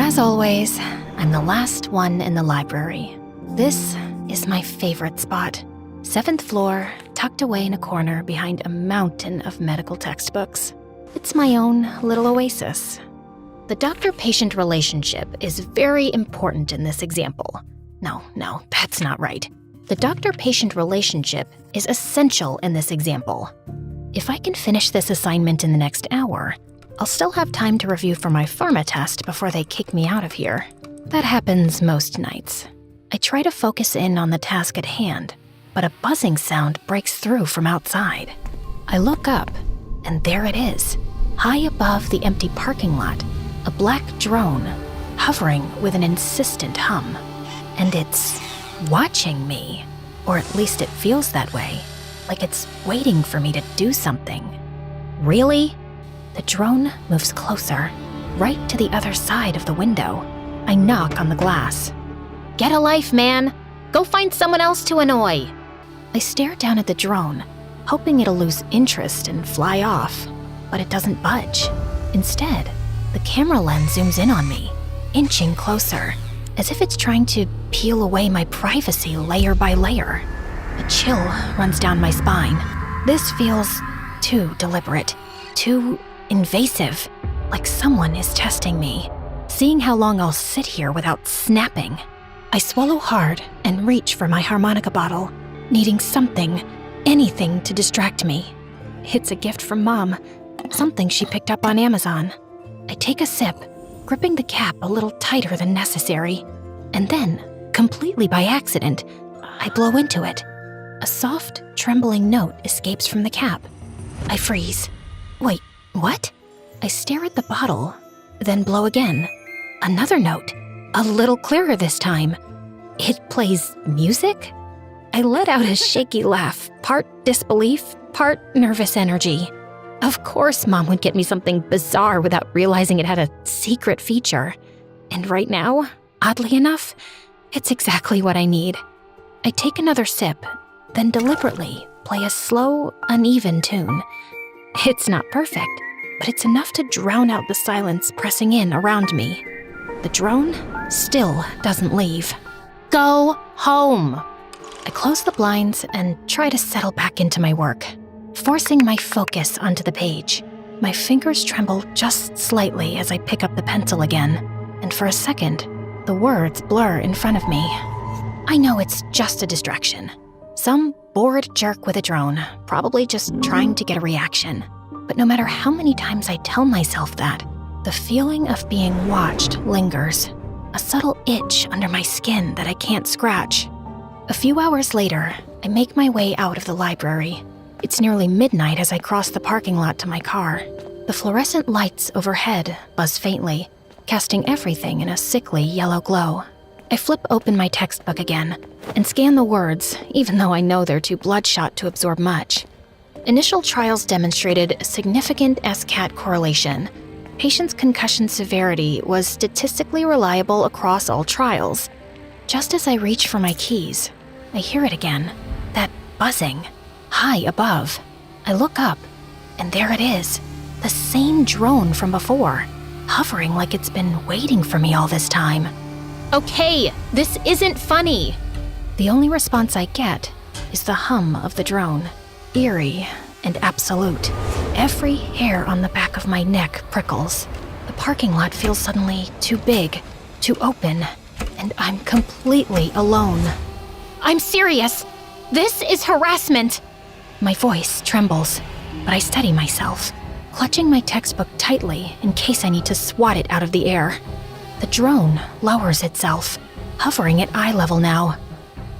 As always, I'm the last one in the library. This is my favorite spot. 7th floor, tucked away in a corner behind a mountain of medical textbooks. It's my own little oasis. The doctor-patient relationship is very important in this example. No, that's not right. The doctor-patient relationship is essential in this example. If I can finish this assignment in the next hour, I'll still have time to review for my pharma test before they kick me out of here. That happens most nights. I try to focus in on the task at hand, but a buzzing sound breaks through from outside. I look up, and there it is, high above the empty parking lot, a black drone, hovering with an insistent hum. And it's watching me, or at least it feels that way, like it's waiting for me to do something. Really? The drone moves closer, right to the other side of the window. I knock on the glass. Get a life, man! Go find someone else to annoy! I stare down at the drone, hoping it'll lose interest and fly off, but it doesn't budge. Instead, the camera lens zooms in on me, inching closer, as if it's trying to peel away my privacy layer by layer. A chill runs down my spine. This feels too deliberate, too invasive, like someone is testing me, seeing how long I'll sit here without snapping. I swallow hard and reach for my harmonica bottle, needing something, anything to distract me. It's a gift from Mom, something she picked up on Amazon. I take a sip, gripping the cap a little tighter than necessary, and then, completely by accident, I blow into it. A soft, trembling note escapes from the cap. I freeze. Wait, what? I stare at the bottle, then blow again. Another note, a little clearer this time. It plays music? I let out a shaky laugh, part disbelief, part nervous energy. Of course Mom would get me something bizarre without realizing it had a secret feature. And right now, oddly enough, it's exactly what I need. I take another sip, then deliberately play a slow, uneven tune. It's not perfect, but it's enough to drown out the silence pressing in around me. The drone still doesn't leave. Go home! I close the blinds and try to settle back into my work, forcing my focus onto the page. My fingers tremble just slightly as I pick up the pencil again, and for a second, the words blur in front of me. I know it's just a distraction. Some bored jerk with a drone, probably just trying to get a reaction. But no matter how many times I tell myself that, the feeling of being watched lingers, a subtle itch under my skin that I can't scratch. A few hours later, I make my way out of the library. It's nearly midnight as I cross the parking lot to my car. The fluorescent lights overhead buzz faintly, casting everything in a sickly yellow glow. I flip open my textbook again and scan the words, even though I know they're too bloodshot to absorb much. Initial trials demonstrated a significant SCAT correlation. Patients' concussion severity was statistically reliable across all trials. Just as I reach for my keys, I hear it again, that buzzing, high above. I look up, and there it is, the same drone from before, hovering like it's been waiting for me all this time. Okay, this isn't funny. The only response I get is the hum of the drone. Eerie and absolute. Every hair on the back of my neck prickles. The parking lot feels suddenly too big, too open, and I'm completely alone. I'm serious. This is harassment. My voice trembles, but I steady myself, clutching my textbook tightly in case I need to swat it out of the air. The drone lowers itself, hovering at eye level now.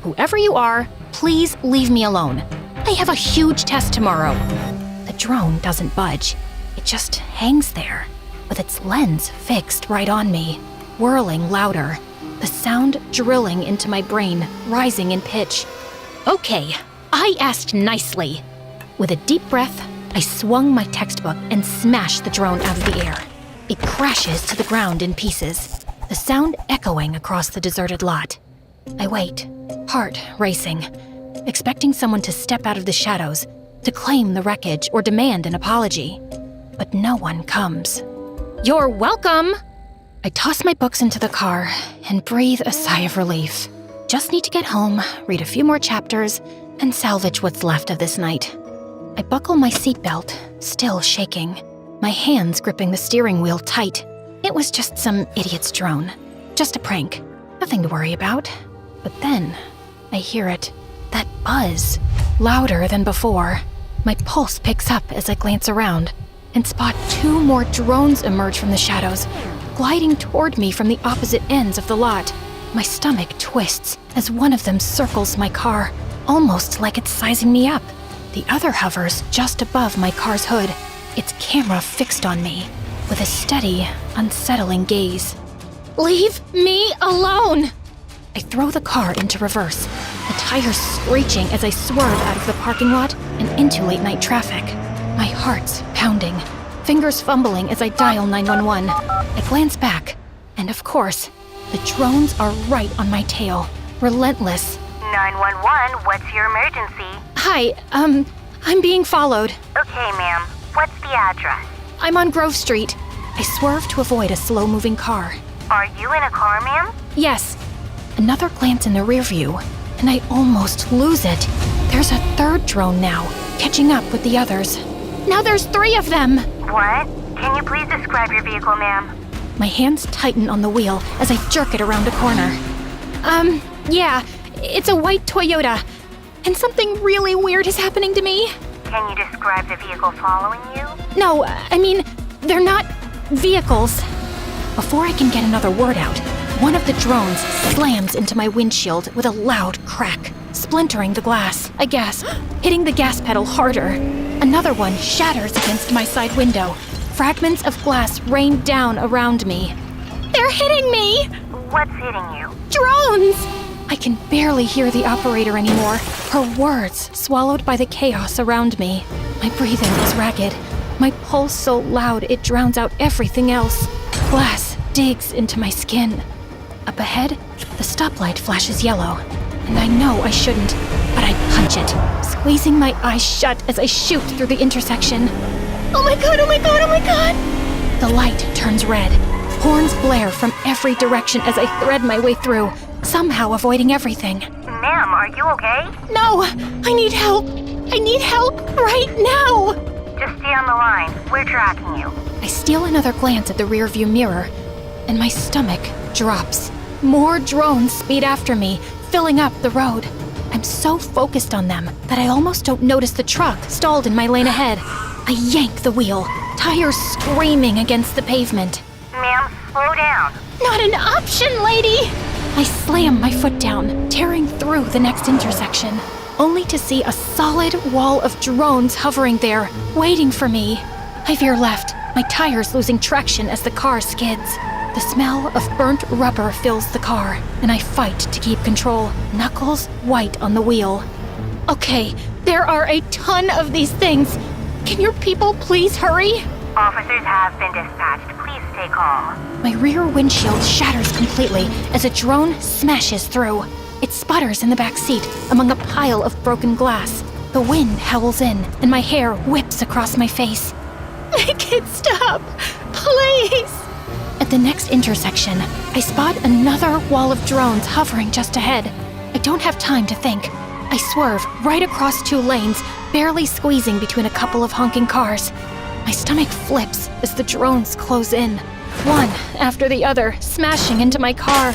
Whoever you are, please leave me alone. I have a huge test tomorrow. The drone doesn't budge. It just hangs there, with its lens fixed right on me, whirling louder, the sound drilling into my brain, rising in pitch. Okay, I asked nicely. With a deep breath, I swung my textbook and smashed the drone out of the air. It crashes to the ground in pieces, the sound echoing across the deserted lot. I wait, heart racing, expecting someone to step out of the shadows, to claim the wreckage or demand an apology. But no one comes. You're welcome! I toss my books into the car and breathe a sigh of relief. Just need to get home, read a few more chapters, and salvage what's left of this night. I buckle my seatbelt, still shaking, my hands gripping the steering wheel tight. It was just some idiot's drone. Just a prank. Nothing to worry about. But then, I hear it. That buzz. Louder than before. My pulse picks up as I glance around and spot 2 more drones emerge from the shadows, gliding toward me from the opposite ends of the lot. My stomach twists as one of them circles my car, almost like it's sizing me up. The other hovers just above my car's hood, its camera fixed on me, with a steady, unsettling gaze. Leave me alone! I throw the car into reverse, the tires screeching as I swerve out of the parking lot and into late-night traffic. My heart's pounding, fingers fumbling as I dial 911. I glance back, and of course, the drones are right on my tail, relentless. 911, what's your emergency? Hi, I'm being followed. Okay, ma'am. What's the address? I'm on Grove Street. I swerve to avoid a slow-moving car. Are you in a car, ma'am? Yes. Another glance in the rear view, and I almost lose it. There's a third drone now, catching up with the others. Now there's 3 of them! What? Can you please describe your vehicle, ma'am? My hands tighten on the wheel as I jerk it around a corner. Yeah, it's a white Toyota. And something really weird is happening to me. Can you describe the vehicle following you? No, I mean, they're not vehicles. Before I can get another word out, one of the drones slams into my windshield with a loud crack, splintering the glass. I gasp, hitting the gas pedal harder. Another one shatters against my side window. Fragments of glass rain down around me. They're hitting me! What's hitting you? Drones! I can barely hear the operator anymore, her words swallowed by the chaos around me. My breathing is ragged, my pulse so loud it drowns out everything else. Glass digs into my skin. Up ahead, the stoplight flashes yellow, and I know I shouldn't, but I punch it, squeezing my eyes shut as I shoot through the intersection. Oh my god, oh my god, oh my god! The light turns red. Horns blare from every direction as I thread my way through, somehow avoiding everything. Ma'am, are you okay? No! I need help! I need help right now! Just stay on the line. We're tracking you. I steal another glance at the rearview mirror, and my stomach drops. More drones speed after me, filling up the road. I'm so focused on them that I almost don't notice the truck stalled in my lane ahead. I yank the wheel, tires screaming against the pavement. Ma'am, slow down. Not an option, lady! I slam my foot down, tearing through the next intersection, only to see a solid wall of drones hovering there, waiting for me. I veer left, my tires losing traction as the car skids. The smell of burnt rubber fills the car, and I fight to keep control, knuckles white on the wheel. Okay, there are a ton of these things. Can your people please hurry? Officers have been dispatched. Please stay calm. My rear windshield shatters completely as a drone smashes through. It sputters in the back seat among a pile of broken glass. The wind howls in, and my hair whips across my face. Make it stop, please! At the next intersection, I spot another wall of drones hovering just ahead. I don't have time to think. I swerve right across 2 lanes, barely squeezing between a couple of honking cars. My stomach flips as the drones close in, one after the other, smashing into my car.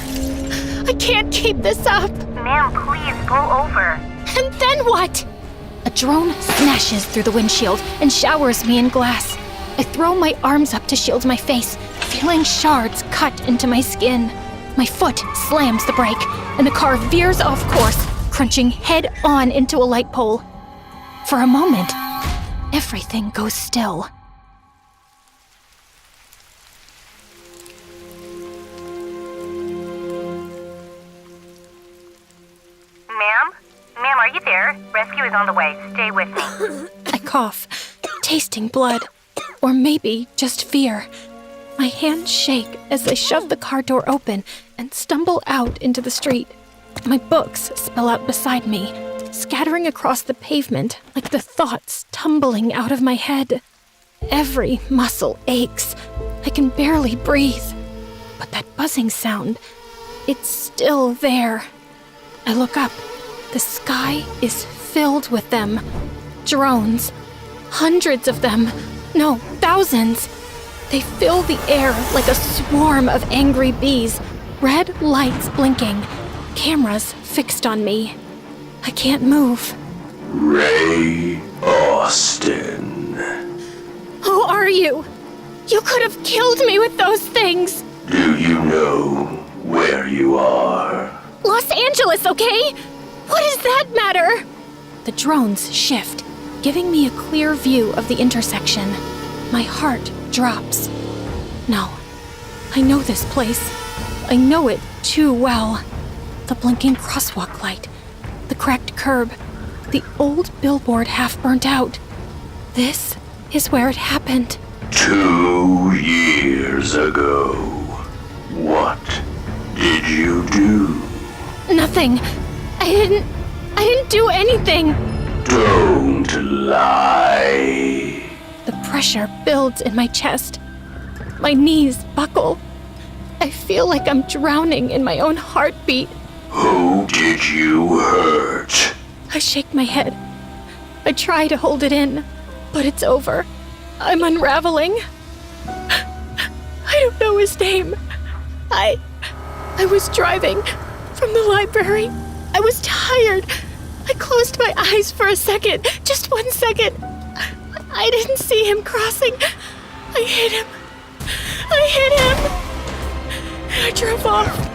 I can't keep this up. Ma'am, please pull over. And then what? A drone smashes through the windshield and showers me in glass. I throw my arms up to shield my face, feeling shards cut into my skin. My foot slams the brake, and the car veers off course, crunching head-on into a light pole. For a moment, everything goes still. Ma'am? Ma'am, are you there? Rescue is on the way. Stay with me. I cough, tasting blood, or maybe just fear. My hands shake as I shove the car door open and stumble out into the street. My books spill out beside me, scattering across the pavement like the thoughts tumbling out of my head. Every muscle aches. I can barely breathe. But that buzzing sound, it's still there. I look up. The sky is filled with them. Drones. Hundreds of them. No, thousands. They fill the air like a swarm of angry bees. Red lights blinking. Cameras fixed on me. I can't move. Ray Austin. Who are you? You could have killed me with those things. Do you know where you are? Los Angeles, okay? What does that matter? The drones shift, giving me a clear view of the intersection. My heart drops. No, I know this place. I know it too well. The blinking crosswalk light, the cracked curb, the old billboard half burnt out. This is where it happened. 2 years ago. What did you do? Nothing. I didn't do anything. Don't lie. The pressure builds in my chest. My knees buckle. I feel like I'm drowning in my own heartbeat. Who did you hurt? I shake my head. I try to hold it in, but it's over. I'm unraveling. I don't know his name. I was driving from the library. I was tired. I closed my eyes for a second, just 1 second. I didn't see him crossing. I hit him. I drove off.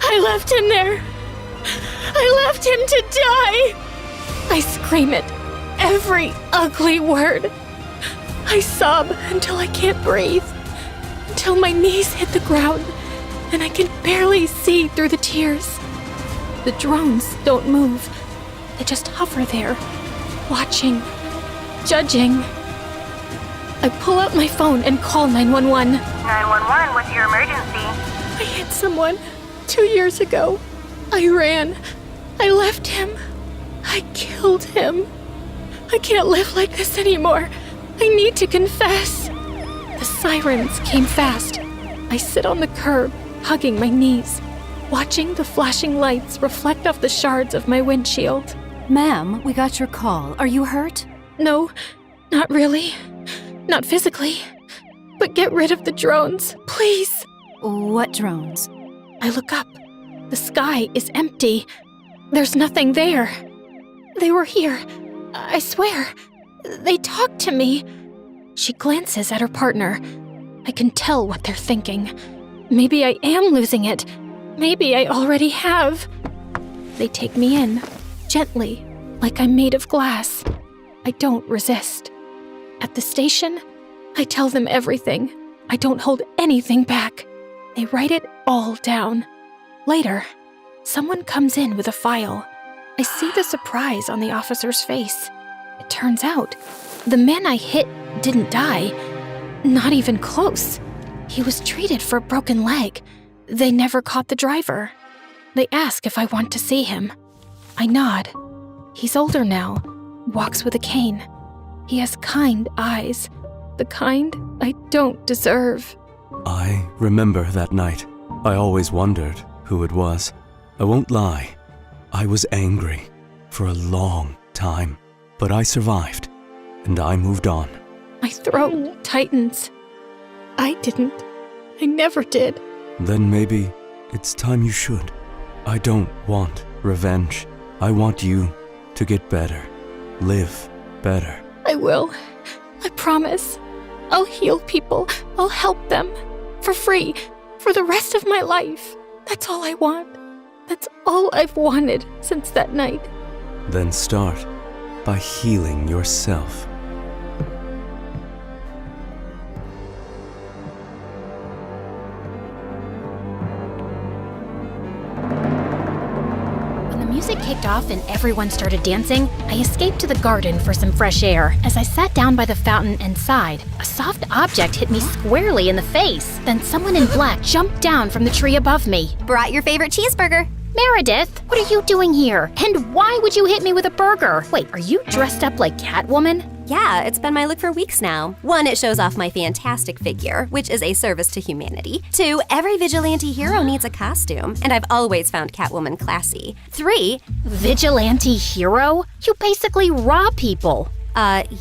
I left him there. I left him to die. I scream it, every ugly word. I sob until I can't breathe, until my knees hit the ground and I can barely see through the tears. The drones don't move. They just hover there, watching, judging. I pull out my phone and call 911. 911, what's your emergency? I hit someone 2 years ago. I ran. I left him. I killed him. I can't live like this anymore. I need to confess. The sirens came fast. I sit on the curb, hugging my knees, watching the flashing lights reflect off the shards of my windshield. Ma'am, we got your call. Are you hurt? No, not really. Not physically. But get rid of the drones, please. What drones? I look up. The sky is empty. There's nothing there. They were here. I swear. They talked to me. She glances at her partner. I can tell what they're thinking. Maybe I am losing it. Maybe I already have. They take me in, gently, like I'm made of glass. I don't resist. At the station, I tell them everything. I don't hold anything back. They write it all down. Later, someone comes in with a file. I see the surprise on the officer's face. It turns out, the man I hit didn't die. Not even close. He was treated for a broken leg. They never caught the driver. They ask if I want to see him. I nod. He's older now, walks with a cane. He has kind eyes, the kind I don't deserve. I remember that night. I always wondered who it was. I won't lie. I was angry for a long time, but I survived, and I moved on. My throat tightens. I didn't. I never did. Then maybe it's time you should. I don't want revenge. I want you to get better, live better. I will. I promise. I'll heal people. I'll help them. For free. For the rest of my life. That's all I want. That's all I've wanted since that night. Then start by healing yourself. When the music kicked off and everyone started dancing, I escaped to the garden for some fresh air. As I sat down by the fountain and sighed, a soft object hit me squarely in the face. Then someone in black jumped down from the tree above me. Brought your favorite cheeseburger. Meredith, what are you doing here? And why would you hit me with a burger? Wait, are you dressed up like Catwoman? Yeah, it's been my look for weeks now. 1, it shows off my fantastic figure, which is a service to humanity. 2, every vigilante hero needs a costume, and I've always found Catwoman classy. 3, Vigilante hero? You basically rob people.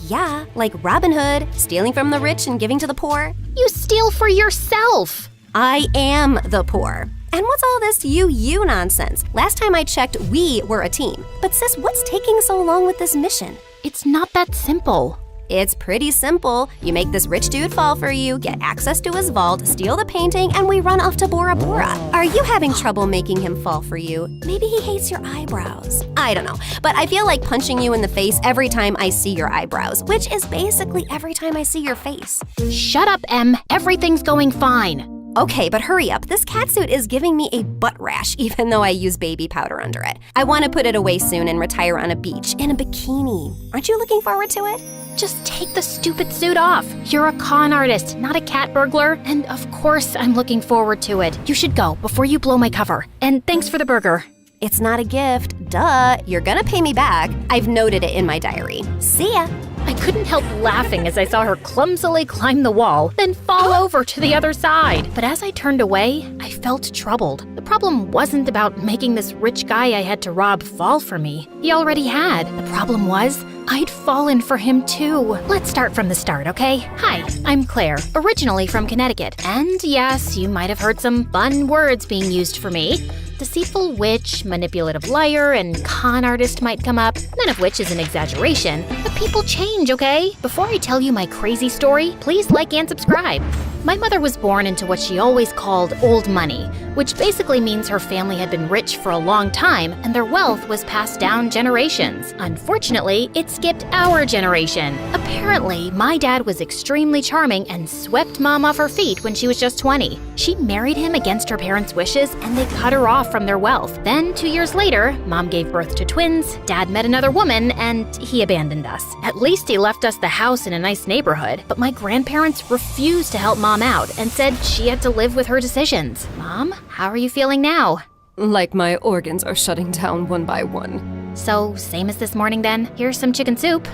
yeah, like Robin Hood, stealing from the rich and giving to the poor. You steal for yourself. I am the poor. And what's all this you nonsense? Last time I checked, we were a team. But sis, what's taking so long with this mission? It's not that simple. It's pretty simple. You make this rich dude fall for you, get access to his vault, steal the painting, and we run off to Bora Bora. Are you having trouble making him fall for you? Maybe he hates your eyebrows. I don't know, but I feel like punching you in the face every time I see your eyebrows, which is basically every time I see your face. Shut up, Em. Everything's going fine. Okay, but hurry up. This catsuit is giving me a butt rash, even though I use baby powder under it. I want to put it away soon and retire on a beach in a bikini. Aren't you looking forward to it? Just take the stupid suit off. You're a con artist, not a cat burglar. And of course, I'm looking forward to it. You should go before you blow my cover. And thanks for the burger. It's not a gift. Duh. You're gonna pay me back. I've noted it in my diary. See ya. I couldn't help laughing as I saw her clumsily climb the wall, then fall over to the other side. But as I turned away, I felt troubled. The problem wasn't about making this rich guy I had to rob fall for me. He already had. The problem was, I'd fallen for him too. Let's start from the start, okay? Hi, I'm Claire, originally from Connecticut. And yes, you might have heard some fun words being used for me. Deceitful witch, manipulative liar, and con artist might come up, none of which is an exaggeration. But people change, okay? Before I tell you my crazy story, please like and subscribe. My mother was born into what she always called old money, which basically means her family had been rich for a long time and their wealth was passed down generations. Unfortunately, it skipped our generation. Apparently, my dad was extremely charming and swept Mom off her feet when she was just 20. She married him against her parents' wishes and they cut her off from their wealth. Then, 2 years later, Mom gave birth to twins, Dad met another woman, and he abandoned us. At least he left us the house in a nice neighborhood, but my grandparents refused to help Mom out and said she had to live with her decisions. Mom, how are you feeling now? Like my organs are shutting down one by one. So, same as this morning then? Here's some chicken soup.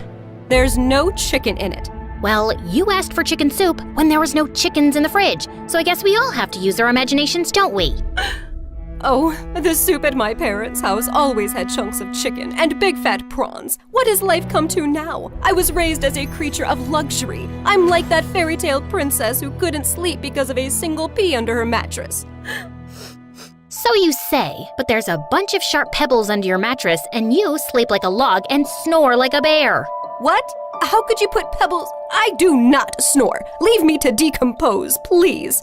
There's no chicken in it. Well, you asked for chicken soup when there was no chickens in the fridge, so I guess we all have to use our imaginations, don't we? Oh, the soup at my parents' house always had chunks of chicken and big fat prawns. What has life come to now? I was raised as a creature of luxury. I'm like that fairy tale princess who couldn't sleep because of a single pea under her mattress. So you say, but there's a bunch of sharp pebbles under your mattress and you sleep like a log and snore like a bear. What? How could you put pebbles? I do not snore. Leave me to decompose, please.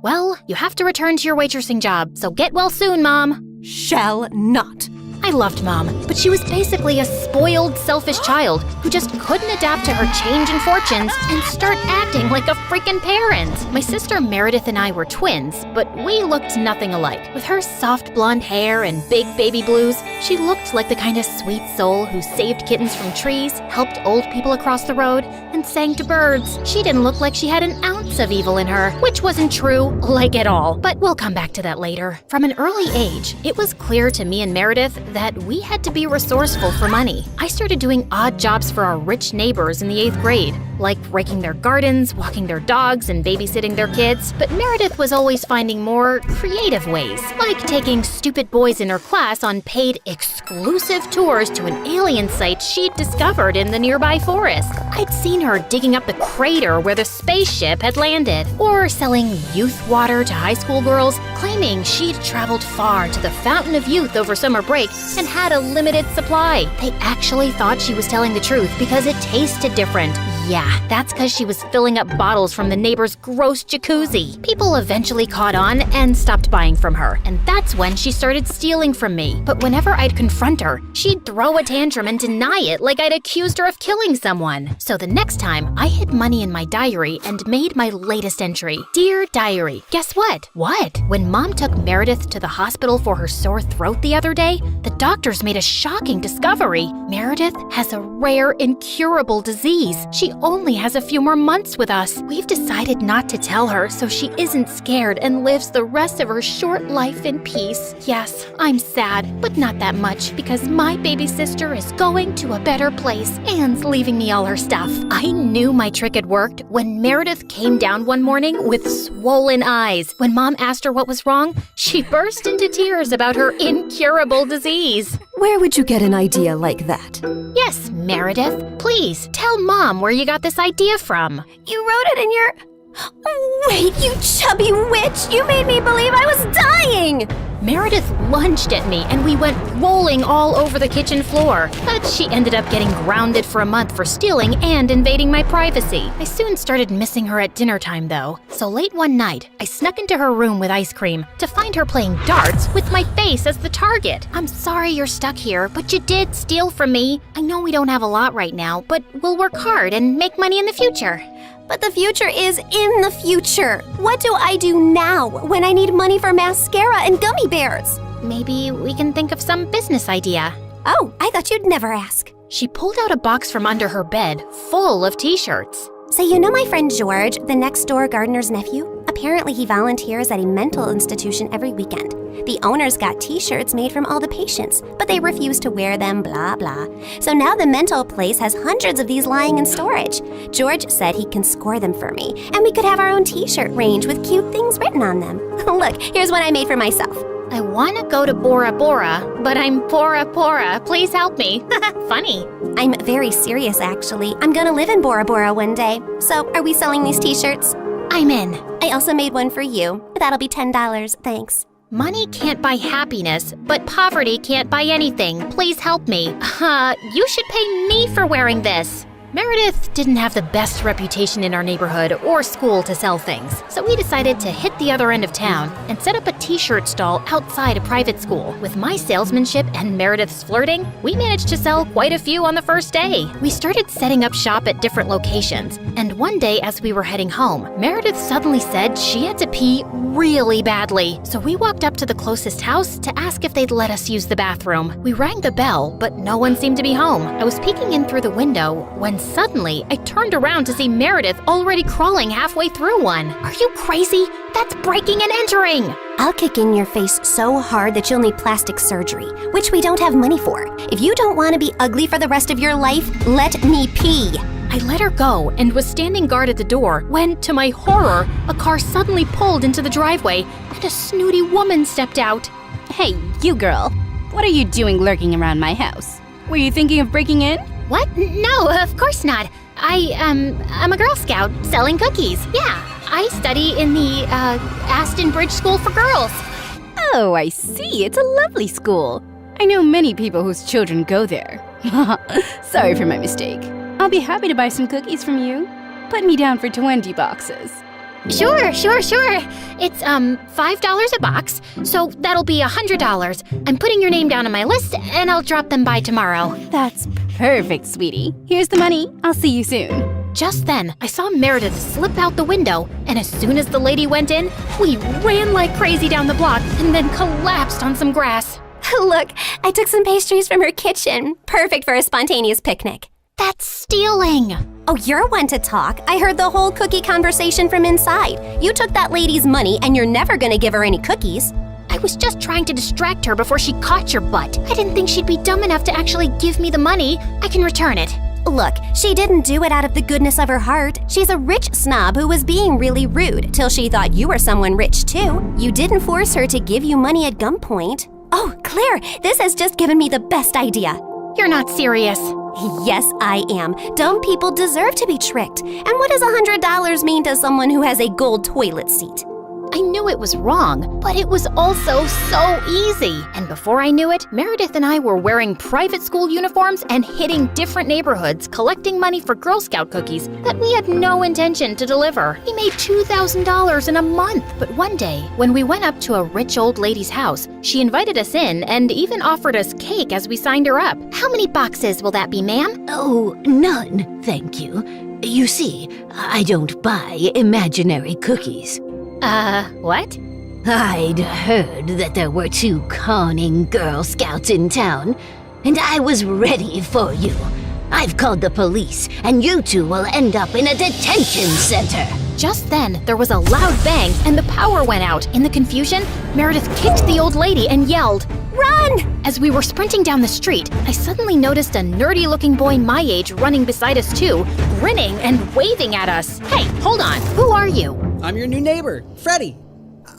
Well, you have to return to your waitressing job, so get well soon, Mom. Shall not. I loved Mom, but she was basically a spoiled, selfish child who just couldn't adapt to her change in fortunes and start acting like a freaking parent. My sister Meredith and I were twins, but we looked nothing alike. With her soft blonde hair and big baby blues, she looked like the kind of sweet soul who saved kittens from trees, helped old people across the road, and sang to birds. She didn't look like she had an ounce of evil in her, which wasn't true, like at all. But we'll come back to that later. From an early age, it was clear to me and Meredith that we had to be resourceful for money. I started doing odd jobs for our rich neighbors in the 8th grade, like raking their gardens, walking their dogs, and babysitting their kids. But Meredith was always finding more creative ways, like taking stupid boys in her class on paid exclusive tours to an alien site she'd discovered in the nearby forest. I'd seen her digging up the crater where the spaceship had landed, or selling youth water to high school girls, claiming she'd traveled far to the Fountain of Youth over summer break and had a limited supply. They actually thought she was telling the truth because it tasted different. Yeah, that's because she was filling up bottles from the neighbor's gross jacuzzi. People eventually caught on and stopped buying from her, and that's when she started stealing from me. But whenever I'd confront her, she'd throw a tantrum and deny it like I'd accused her of killing someone. So the next time, I hid money in my diary and made my latest entry. Dear Diary, guess what? What? When Mom took Meredith to the hospital for her sore throat the other day, the doctors made a shocking discovery. Meredith has a rare, incurable disease. She only has a few more months with us. We've decided not to tell her so she isn't scared and lives the rest of her short life in peace. Yes, I'm sad, but not that much because my baby sister is going to a better place and leaving me all her stuff. I knew my trick had worked when Meredith came down one morning with swollen eyes. When Mom asked her what was wrong, she burst into tears about her incurable disease. Where would you get an idea like that? Yes, Meredith, please tell Mom where you got this idea from. You wrote it in your... Wait, you chubby witch! You made me believe I was dying! Meredith lunged at me and we went rolling all over the kitchen floor. But she ended up getting grounded for a month for stealing and invading my privacy. I soon started missing her at dinner time though. So late one night, I snuck into her room with ice cream to find her playing darts with my face as the target. I'm sorry you're stuck here, but you did steal from me. I know we don't have a lot right now, but we'll work hard and make money in the future. But the future is in the future. What do I do now when I need money for mascara and gummy bears? Maybe we can think of some business idea. Oh, I thought you'd never ask. She pulled out a box from under her bed full of t-shirts. So you know my friend George, the next door gardener's nephew? Apparently he volunteers at a mental institution every weekend. The owners got t-shirts made from all the patients, but they refuse to wear them, blah, blah. So now the mental place has hundreds of these lying in storage. George said he can score them for me, and we could have our own t-shirt range with cute things written on them. Look, here's one I made for myself. I want to go to Bora Bora, but I'm Bora Bora. Please help me. Funny. I'm very serious, actually. I'm gonna live in Bora Bora one day. So, are we selling these t-shirts? I'm in. I also made one for you. That'll be $10, thanks. Money can't buy happiness, but poverty can't buy anything. Please help me. You should pay me for wearing this. Meredith didn't have the best reputation in our neighborhood or school to sell things, so we decided to hit the other end of town and set up a t-shirt stall outside a private school. With my salesmanship and Meredith's flirting, we managed to sell quite a few on the first day. We started setting up shop at different locations, and one day as we were heading home, Meredith suddenly said she had to pee really badly. So we walked up to the closest house to ask if they'd let us use the bathroom. We rang the bell, but no one seemed to be home. I was peeking in through the window when suddenly, I turned around to see Meredith already crawling halfway through one. Are you crazy? That's breaking and entering! I'll kick in your face so hard that you'll need plastic surgery, which we don't have money for. If you don't want to be ugly for the rest of your life, let me pee. I let her go and was standing guard at the door when, to my horror, a car suddenly pulled into the driveway and a snooty woman stepped out. Hey, you girl. What are you doing lurking around my house? Were you thinking of breaking in? What? No, of course not. I'm a Girl Scout selling cookies. Yeah, I study in the, Aston Bridge School for Girls. Oh, I see. It's a lovely school. I know many people whose children go there. Sorry for my mistake. I'll be happy to buy some cookies from you. Put me down for 20 boxes. Sure. It's, $5 a box, so that'll be $100. I'm putting your name down on my list, and I'll drop them by tomorrow. That's perfect, sweetie. Here's the money. I'll see you soon. Just then, I saw Meredith slip out the window, and as soon as the lady went in, we ran like crazy down the block and then collapsed on some grass. Look, I took some pastries from her kitchen. Perfect for a spontaneous picnic. That's stealing! Oh, you're one to talk. I heard the whole cookie conversation from inside. You took that lady's money and you're never gonna give her any cookies. I was just trying to distract her before she caught your butt. I didn't think she'd be dumb enough to actually give me the money. I can return it. Look, she didn't do it out of the goodness of her heart. She's a rich snob who was being really rude till she thought you were someone rich too. You didn't force her to give you money at gunpoint. Oh, Claire, this has just given me the best idea. You're not serious. Yes, I am. Dumb people deserve to be tricked. And what does $100 mean to someone who has a gold toilet seat? I knew it was wrong, but it was also so easy. And before I knew it, Meredith and I were wearing private school uniforms and hitting different neighborhoods collecting money for Girl Scout cookies that we had no intention to deliver. We made $2,000 in a month. But one day, when we went up to a rich old lady's house, she invited us in and even offered us cake as we signed her up. How many boxes will that be, ma'am? Oh, none, thank you. You see, I don't buy imaginary cookies. What? I'd heard that there were 2 conning Girl Scouts in town, and I was ready for you. I've called the police, and you two will end up in a detention center. Just then, there was a loud bang and the power went out. In the confusion, Meredith kicked the old lady and yelled, "Run!" As we were sprinting down the street, I suddenly noticed a nerdy-looking boy my age running beside us too, grinning and waving at us. Hey, hold on. Who are you? I'm your new neighbor, Freddy.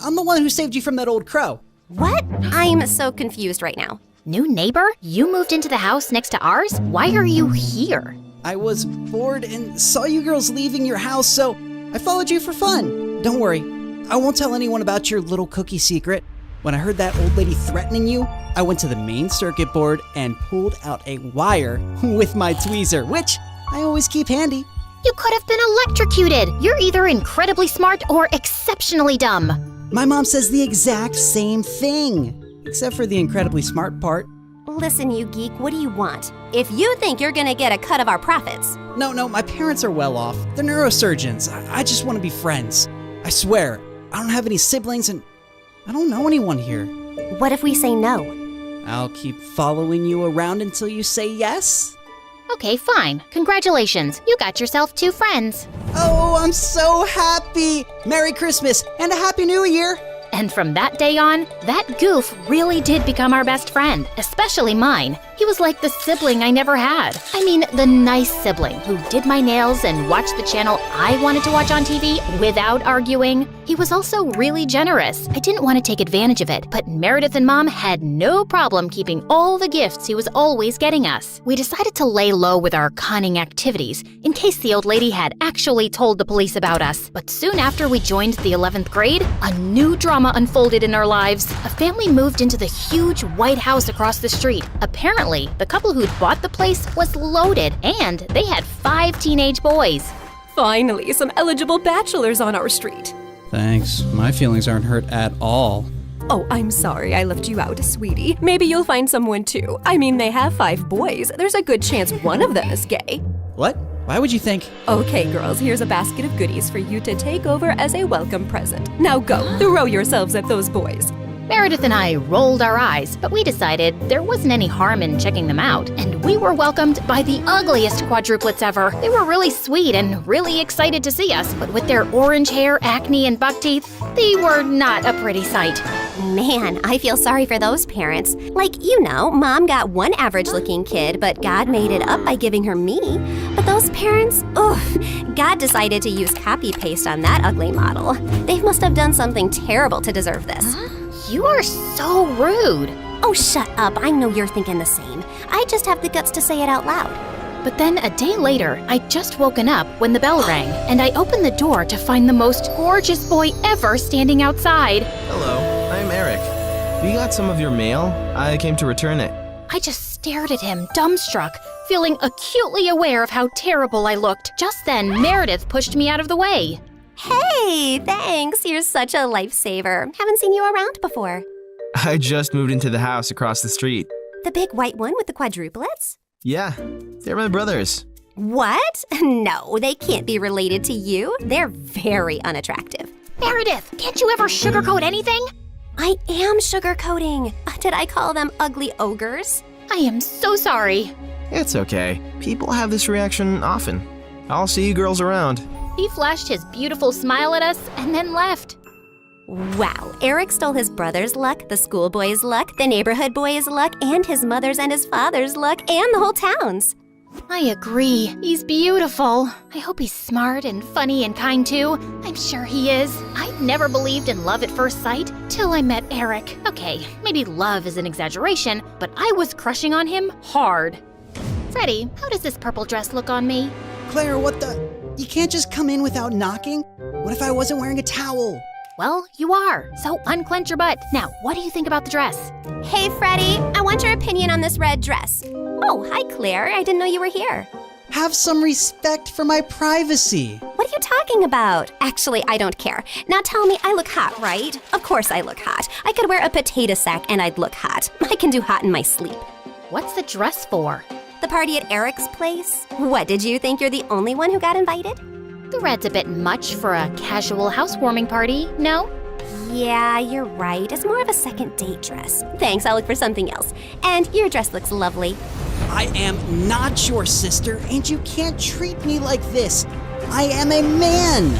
I'm the one who saved you from that old crow. What? I'm so confused right now. New neighbor? You moved into the house next to ours? Why are you here? I was bored and saw you girls leaving your house, so I followed you for fun. Don't worry, I won't tell anyone about your little cookie secret. When I heard that old lady threatening you, I went to the main circuit board and pulled out a wire with my tweezer, which I always keep handy. You could have been electrocuted. You're either incredibly smart or exceptionally dumb. My mom says the exact same thing, except for the incredibly smart part. Listen, you geek, what do you want? If you think you're gonna get a cut of our profits. No, my parents are well off. They're neurosurgeons. I just want to be friends. I swear, I don't have any siblings and I don't know anyone here. What if we say no? I'll keep following you around until you say yes? Okay, fine. Congratulations. You got yourself 2 friends. Oh, I'm so happy! Merry Christmas and a Happy New Year! And from that day on, that goof really did become our best friend, especially mine. He was like the sibling I never had. I mean, the nice sibling who did my nails and watched the channel I wanted to watch on TV without arguing. He was also really generous. I didn't want to take advantage of it, but Meredith and Mom had no problem keeping all the gifts he was always getting us. We decided to lay low with our conning activities in case the old lady had actually told the police about us. But soon after we joined the 11th grade, a new drama unfolded in our lives. A family moved into the huge white house across the street. Apparently, the couple who'd bought the place was loaded, and they had 5 teenage boys. Finally, some eligible bachelors on our street. Thanks. My feelings aren't hurt at all. Oh, I'm sorry I left you out, sweetie. Maybe you'll find someone too. I mean, they have 5 boys. There's a good chance one of them is gay. What? Why would you think? Okay, girls, here's a basket of goodies for you to take over as a welcome present. Now go, throw yourselves at those boys. Meredith and I rolled our eyes, but we decided there wasn't any harm in checking them out, and we were welcomed by the ugliest quadruplets ever. They were really sweet and really excited to see us, but with their orange hair, acne, and buck teeth, they were not a pretty sight. Man, I feel sorry for those parents. Like, you know, Mom got one average-looking kid, but God made it up by giving her me. But those parents, oof, God decided to use copy-paste on that ugly model. They must have done something terrible to deserve this. You are so rude. Oh, shut up. I know you're thinking the same. I just have the guts to say it out loud. But then a day later, I'd just woken up when the bell rang, and I opened the door to find the most gorgeous boy ever standing outside. Hello, I'm Eric. We got some of your mail. I came to return it. I just stared at him, dumbstruck, feeling acutely aware of how terrible I looked. Just then, Meredith pushed me out of the way. Hey, thanks. You're such a lifesaver. Haven't seen you around before. I just moved into the house across the street. The big white one with the quadruplets? Yeah, they're my brothers. What? No, they can't be related to you. They're very unattractive. Meredith, can't you ever sugarcoat anything? I am sugarcoating. Did I call them ugly ogres? I am so sorry. It's okay. People have this reaction often. I'll see you girls around. He flashed his beautiful smile at us and then left. Wow, Eric stole his brother's luck, the schoolboy's luck, the neighborhood boy's luck, and his mother's and his father's luck, and the whole town's. I agree. He's beautiful. I hope he's smart and funny and kind too. I'm sure he is. I never believed in love at first sight till I met Eric. Okay, maybe love is an exaggeration, but I was crushing on him hard. Freddy, how does this purple dress look on me? Claire, what the? You can't just come in without knocking? What if I wasn't wearing a towel? Well, you are, so unclench your butt. Now, what do you think about the dress? Hey, Freddy, I want your opinion on this red dress. Oh, hi, Claire. I didn't know you were here. Have some respect for my privacy. What are you talking about? Actually, I don't care. Now tell me, I look hot, right? Of course I look hot. I could wear a potato sack and I'd look hot. I can do hot in my sleep. What's the dress for? The party at Eric's place? What, did you think you're the only one who got invited? The red's a bit much for a casual housewarming party, no? Yeah, you're right. It's more of a second date dress. Thanks, I'll look for something else. And your dress looks lovely. I am not your sister, and you can't treat me like this. I am a man.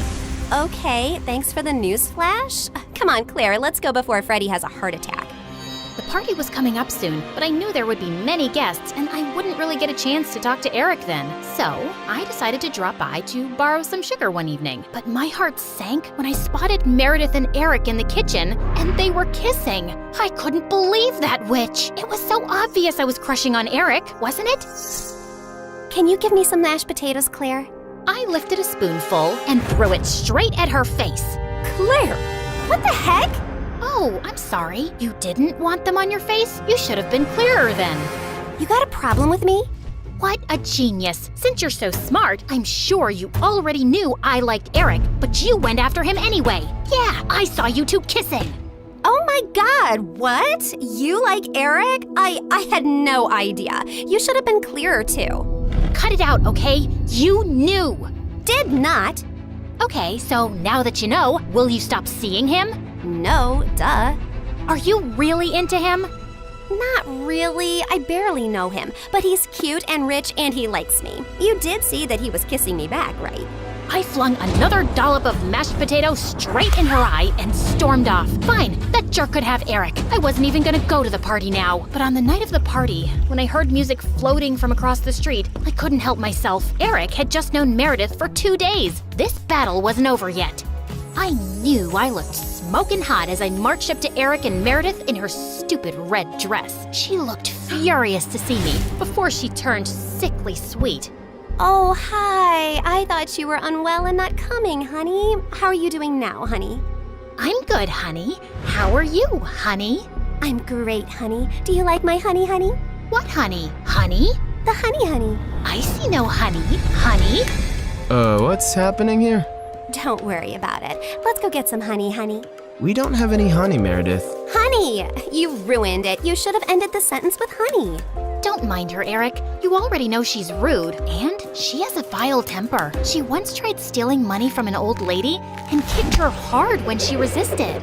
Okay, thanks for the news flash. Come on, Claire, let's go before Freddy has a heart attack. The party was coming up soon, but I knew there would be many guests, and I wouldn't really get a chance to talk to Eric then. So I decided to drop by to borrow some sugar one evening. But my heart sank when I spotted Meredith and Eric in the kitchen, and they were kissing. I couldn't believe that witch. It was so obvious I was crushing on Eric, wasn't it? Can you give me some mashed potatoes, Claire? I lifted a spoonful and threw it straight at her face. Claire, what the heck? Oh, I'm sorry. You didn't want them on your face? You should have been clearer then. You got a problem with me? What a genius. Since you're so smart, I'm sure you already knew I liked Eric, but you went after him anyway. Yeah, I saw you two kissing. Oh my god, what? You like Eric? I had no idea. You should have been clearer too. Cut it out, okay? You knew. Did not. Okay, so now that you know, will you stop seeing him? No, duh. Are you really into him? Not really. I barely know him, but he's cute and rich and he likes me. You did see that he was kissing me back, right? I flung another dollop of mashed potato straight in her eye and stormed off. Fine, that jerk could have Eric. I wasn't even gonna go to the party now. But on the night of the party, when I heard music floating from across the street, I couldn't help myself. Eric had just known Meredith for 2 days. This battle wasn't over yet. I knew I looked smoking hot as I marched up to Eric and Meredith in her stupid red dress. She looked furious to see me before she turned sickly sweet. Oh, hi. I thought you were unwell and not coming, honey. How are you doing now, honey? I'm good, honey. How are you, honey? I'm great, honey. Do you like my honey, honey? What honey? Honey? The honey, honey. I see no honey. Honey? What's happening here? Don't worry about it. Let's go get some honey, honey. We don't have any honey, Meredith. Honey! You ruined it. You should have ended the sentence with honey. Don't mind her, Eric. You already know she's rude, and she has a vile temper. She once tried stealing money from an old lady and kicked her hard when she resisted.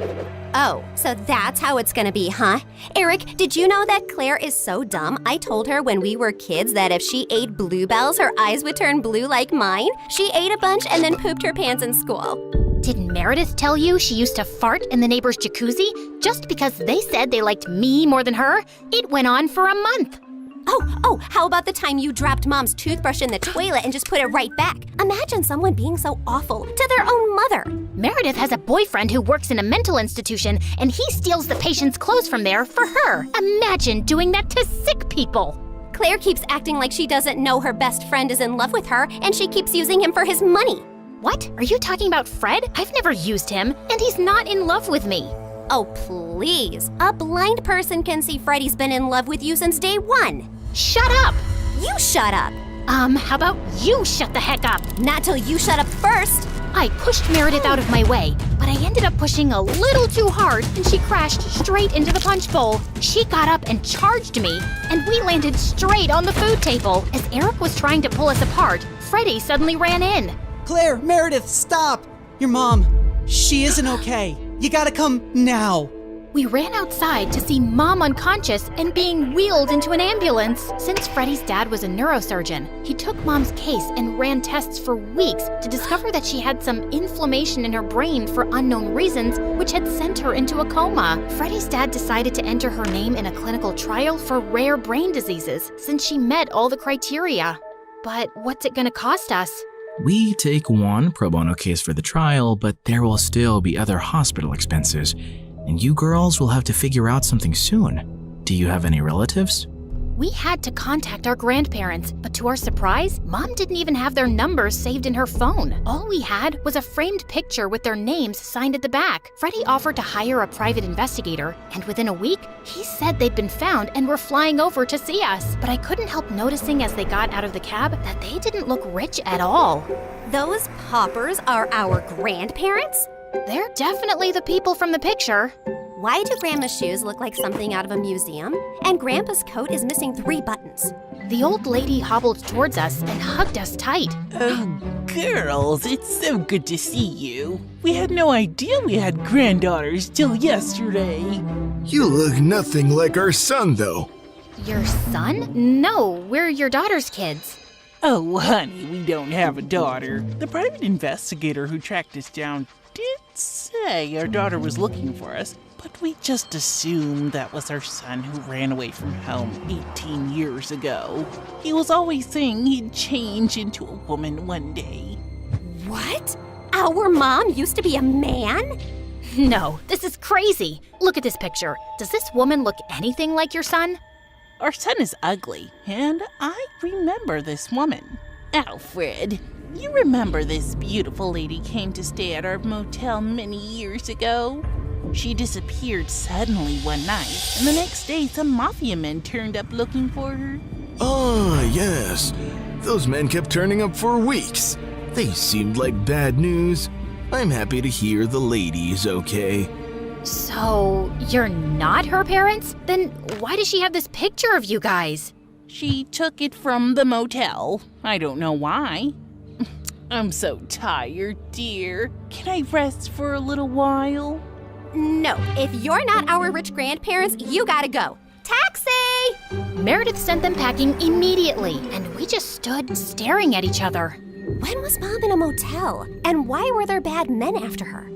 Oh, so that's how it's gonna be, huh? Eric, did you know that Claire is so dumb? I told her when we were kids that if she ate bluebells, her eyes would turn blue like mine. She ate a bunch and then pooped her pants in school. Didn't Meredith tell you she used to fart in the neighbor's jacuzzi just because they said they liked me more than her? It went on for a month. Oh, how about the time you dropped Mom's toothbrush in the toilet and just put it right back? Imagine someone being so awful to their own mother. Meredith has a boyfriend who works in a mental institution, and he steals the patient's clothes from there for her. Imagine doing that to sick people. Claire keeps acting like she doesn't know her best friend is in love with her, and she keeps using him for his money. What? Are you talking about Fred? I've never used him, and he's not in love with me. Oh, please. A blind person can see Freddy's been in love with you since day one. Shut up! You shut up! How about you shut the heck up? Not till you shut up first! I pushed Meredith out of my way, but I ended up pushing a little too hard and she crashed straight into the punch bowl. She got up and charged me, and we landed straight on the food table. As Eric was trying to pull us apart, Freddy suddenly ran in. Claire, Meredith, stop! Your mom, she isn't okay. You gotta come now. We ran outside to see Mom unconscious and being wheeled into an ambulance. Since Freddy's dad was a neurosurgeon, he took Mom's case and ran tests for weeks to discover that she had some inflammation in her brain for unknown reasons, which had sent her into a coma. Freddy's dad decided to enter her name in a clinical trial for rare brain diseases since she met all the criteria. But what's it gonna cost us? We take one pro bono case for the trial, but there will still be other hospital expenses. And you girls will have to figure out something soon. Do you have any relatives? We had to contact our grandparents, but to our surprise, Mom didn't even have their numbers saved in her phone. All we had was a framed picture with their names signed at the back. Freddy offered to hire a private investigator, and within a week, he said they'd been found and were flying over to see us. But I couldn't help noticing as they got out of the cab that they didn't look rich at all. Those paupers are our grandparents? They're definitely the people from the picture. Why do Grandma's shoes look like something out of a museum? And Grandpa's coat is missing 3 buttons. The old lady hobbled towards us and hugged us tight. Oh, girls, it's so good to see you. We had no idea we had granddaughters till yesterday. You look nothing like our son, though. Your son? No, we're your daughter's kids. Oh, honey, we don't have a daughter. The private investigator who tracked us down did say our daughter was looking for us, but we just assumed that was our son who ran away from home 18 years ago. He was always saying he'd change into a woman one day. What? Our mom used to be a man? No, this is crazy. Look at this picture. Does this woman look anything like your son? Our son is ugly, and I remember this woman. Alfred, you remember this beautiful lady came to stay at our motel many years ago? She disappeared suddenly one night, and the next day some mafia men turned up looking for her. Ah, yes. Those men kept turning up for weeks. They seemed like bad news. I'm happy to hear the lady is okay. So, you're not her parents? Then why does she have this picture of you guys? She took it from the motel. I don't know why. I'm so tired, dear. Can I rest for a little while? No, if you're not our rich grandparents, you gotta go. Taxi! Meredith sent them packing immediately, and we just stood staring at each other. When was Mom in a motel? And why were there bad men after her?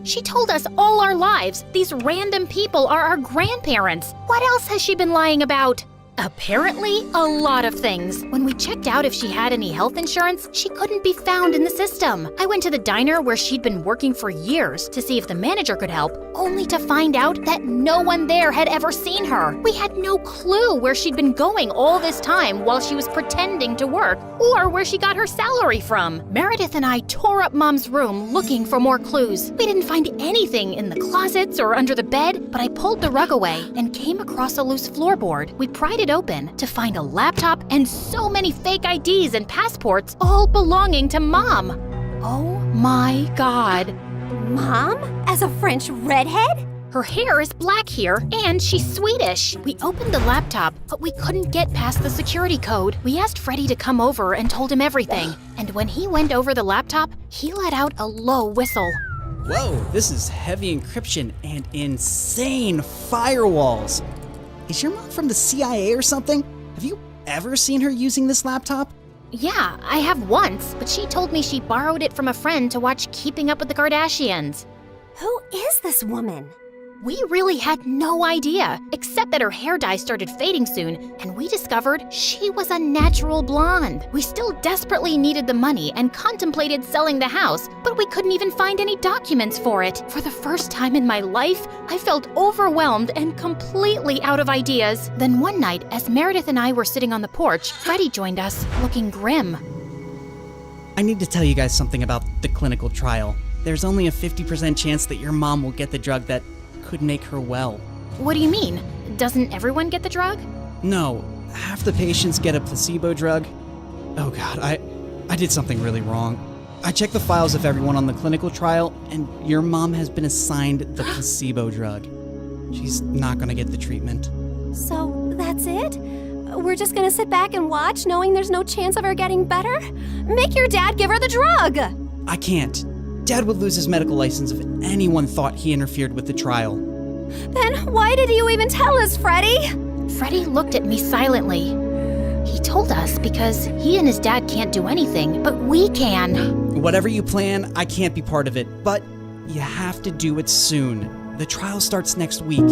She told us all our lives these random people are our grandparents. What else has she been lying about? Apparently, a lot of things. When we checked out if she had any health insurance, she couldn't be found in the system. I went to the diner where she'd been working for years to see if the manager could help, only to find out that no one there had ever seen her. We had no clue where she'd been going all this time while she was pretending to work, or where she got her salary from. Meredith and I tore up Mom's room looking for more clues. We didn't find anything in the closets or under the bed, but I pulled the rug away and came across a loose floorboard. We pried it open to find a laptop and so many fake IDs and passports, all belonging to Mom. Oh my God. Mom? As a French redhead? Her hair is black here, and she's Swedish. We opened the laptop, but we couldn't get past the security code. We asked Freddie to come over and told him everything. And when he went over the laptop, he let out a low whistle. Whoa, this is heavy encryption and insane firewalls. Is your mom from the CIA or something? Have you ever seen her using this laptop? Yeah, I have once, but she told me she borrowed it from a friend to watch Keeping Up with the Kardashians. Who is this woman? We really had no idea, except that her hair dye started fading soon, and we discovered she was a natural blonde. We still desperately needed the money and contemplated selling the house, but we couldn't even find any documents for it. For the first time in my life, I felt overwhelmed and completely out of ideas. Then one night, as Meredith and I were sitting on the porch, Freddie joined us, looking grim. I need to tell you guys something about the clinical trial. There's only a 50% chance that your mom will get the drug that could make her well. What do you mean? Doesn't everyone get the drug? No, half the patients get a placebo drug. Oh God, I did something really wrong. I checked the files of everyone on the clinical trial, and your mom has been assigned the placebo drug. She's not gonna get the treatment. So that's it? We're just gonna sit back and watch, knowing there's no chance of her getting better? Make your dad give her the drug! I can't. Dad would lose his medical license if anyone thought he interfered with the trial. Then why did you even tell us, Freddie? Freddie looked at me silently. He told us because he and his dad can't do anything, but we can. Whatever you plan, I can't be part of it, but you have to do it soon. The trial starts next week.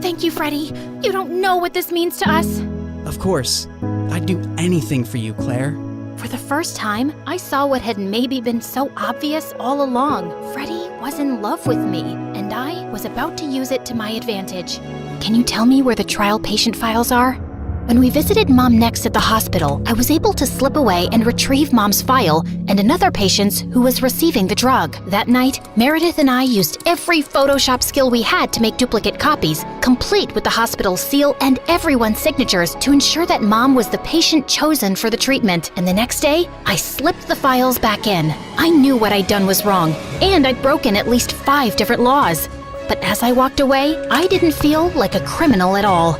Thank you, Freddie. You don't know what this means to us. Of course. I'd do anything for you, Claire. For the first time, I saw what had maybe been so obvious all along. Freddie was in love with me, and I was about to use it to my advantage. Can you tell me where the trial patient files are? When we visited Mom next at the hospital, I was able to slip away and retrieve Mom's file and another patient's who was receiving the drug. That night, Meredith and I used every Photoshop skill we had to make duplicate copies, complete with the hospital's seal and everyone's signatures to ensure that Mom was the patient chosen for the treatment. And the next day, I slipped the files back in. I knew what I'd done was wrong, and I'd broken at least 5 different laws. But as I walked away, I didn't feel like a criminal at all.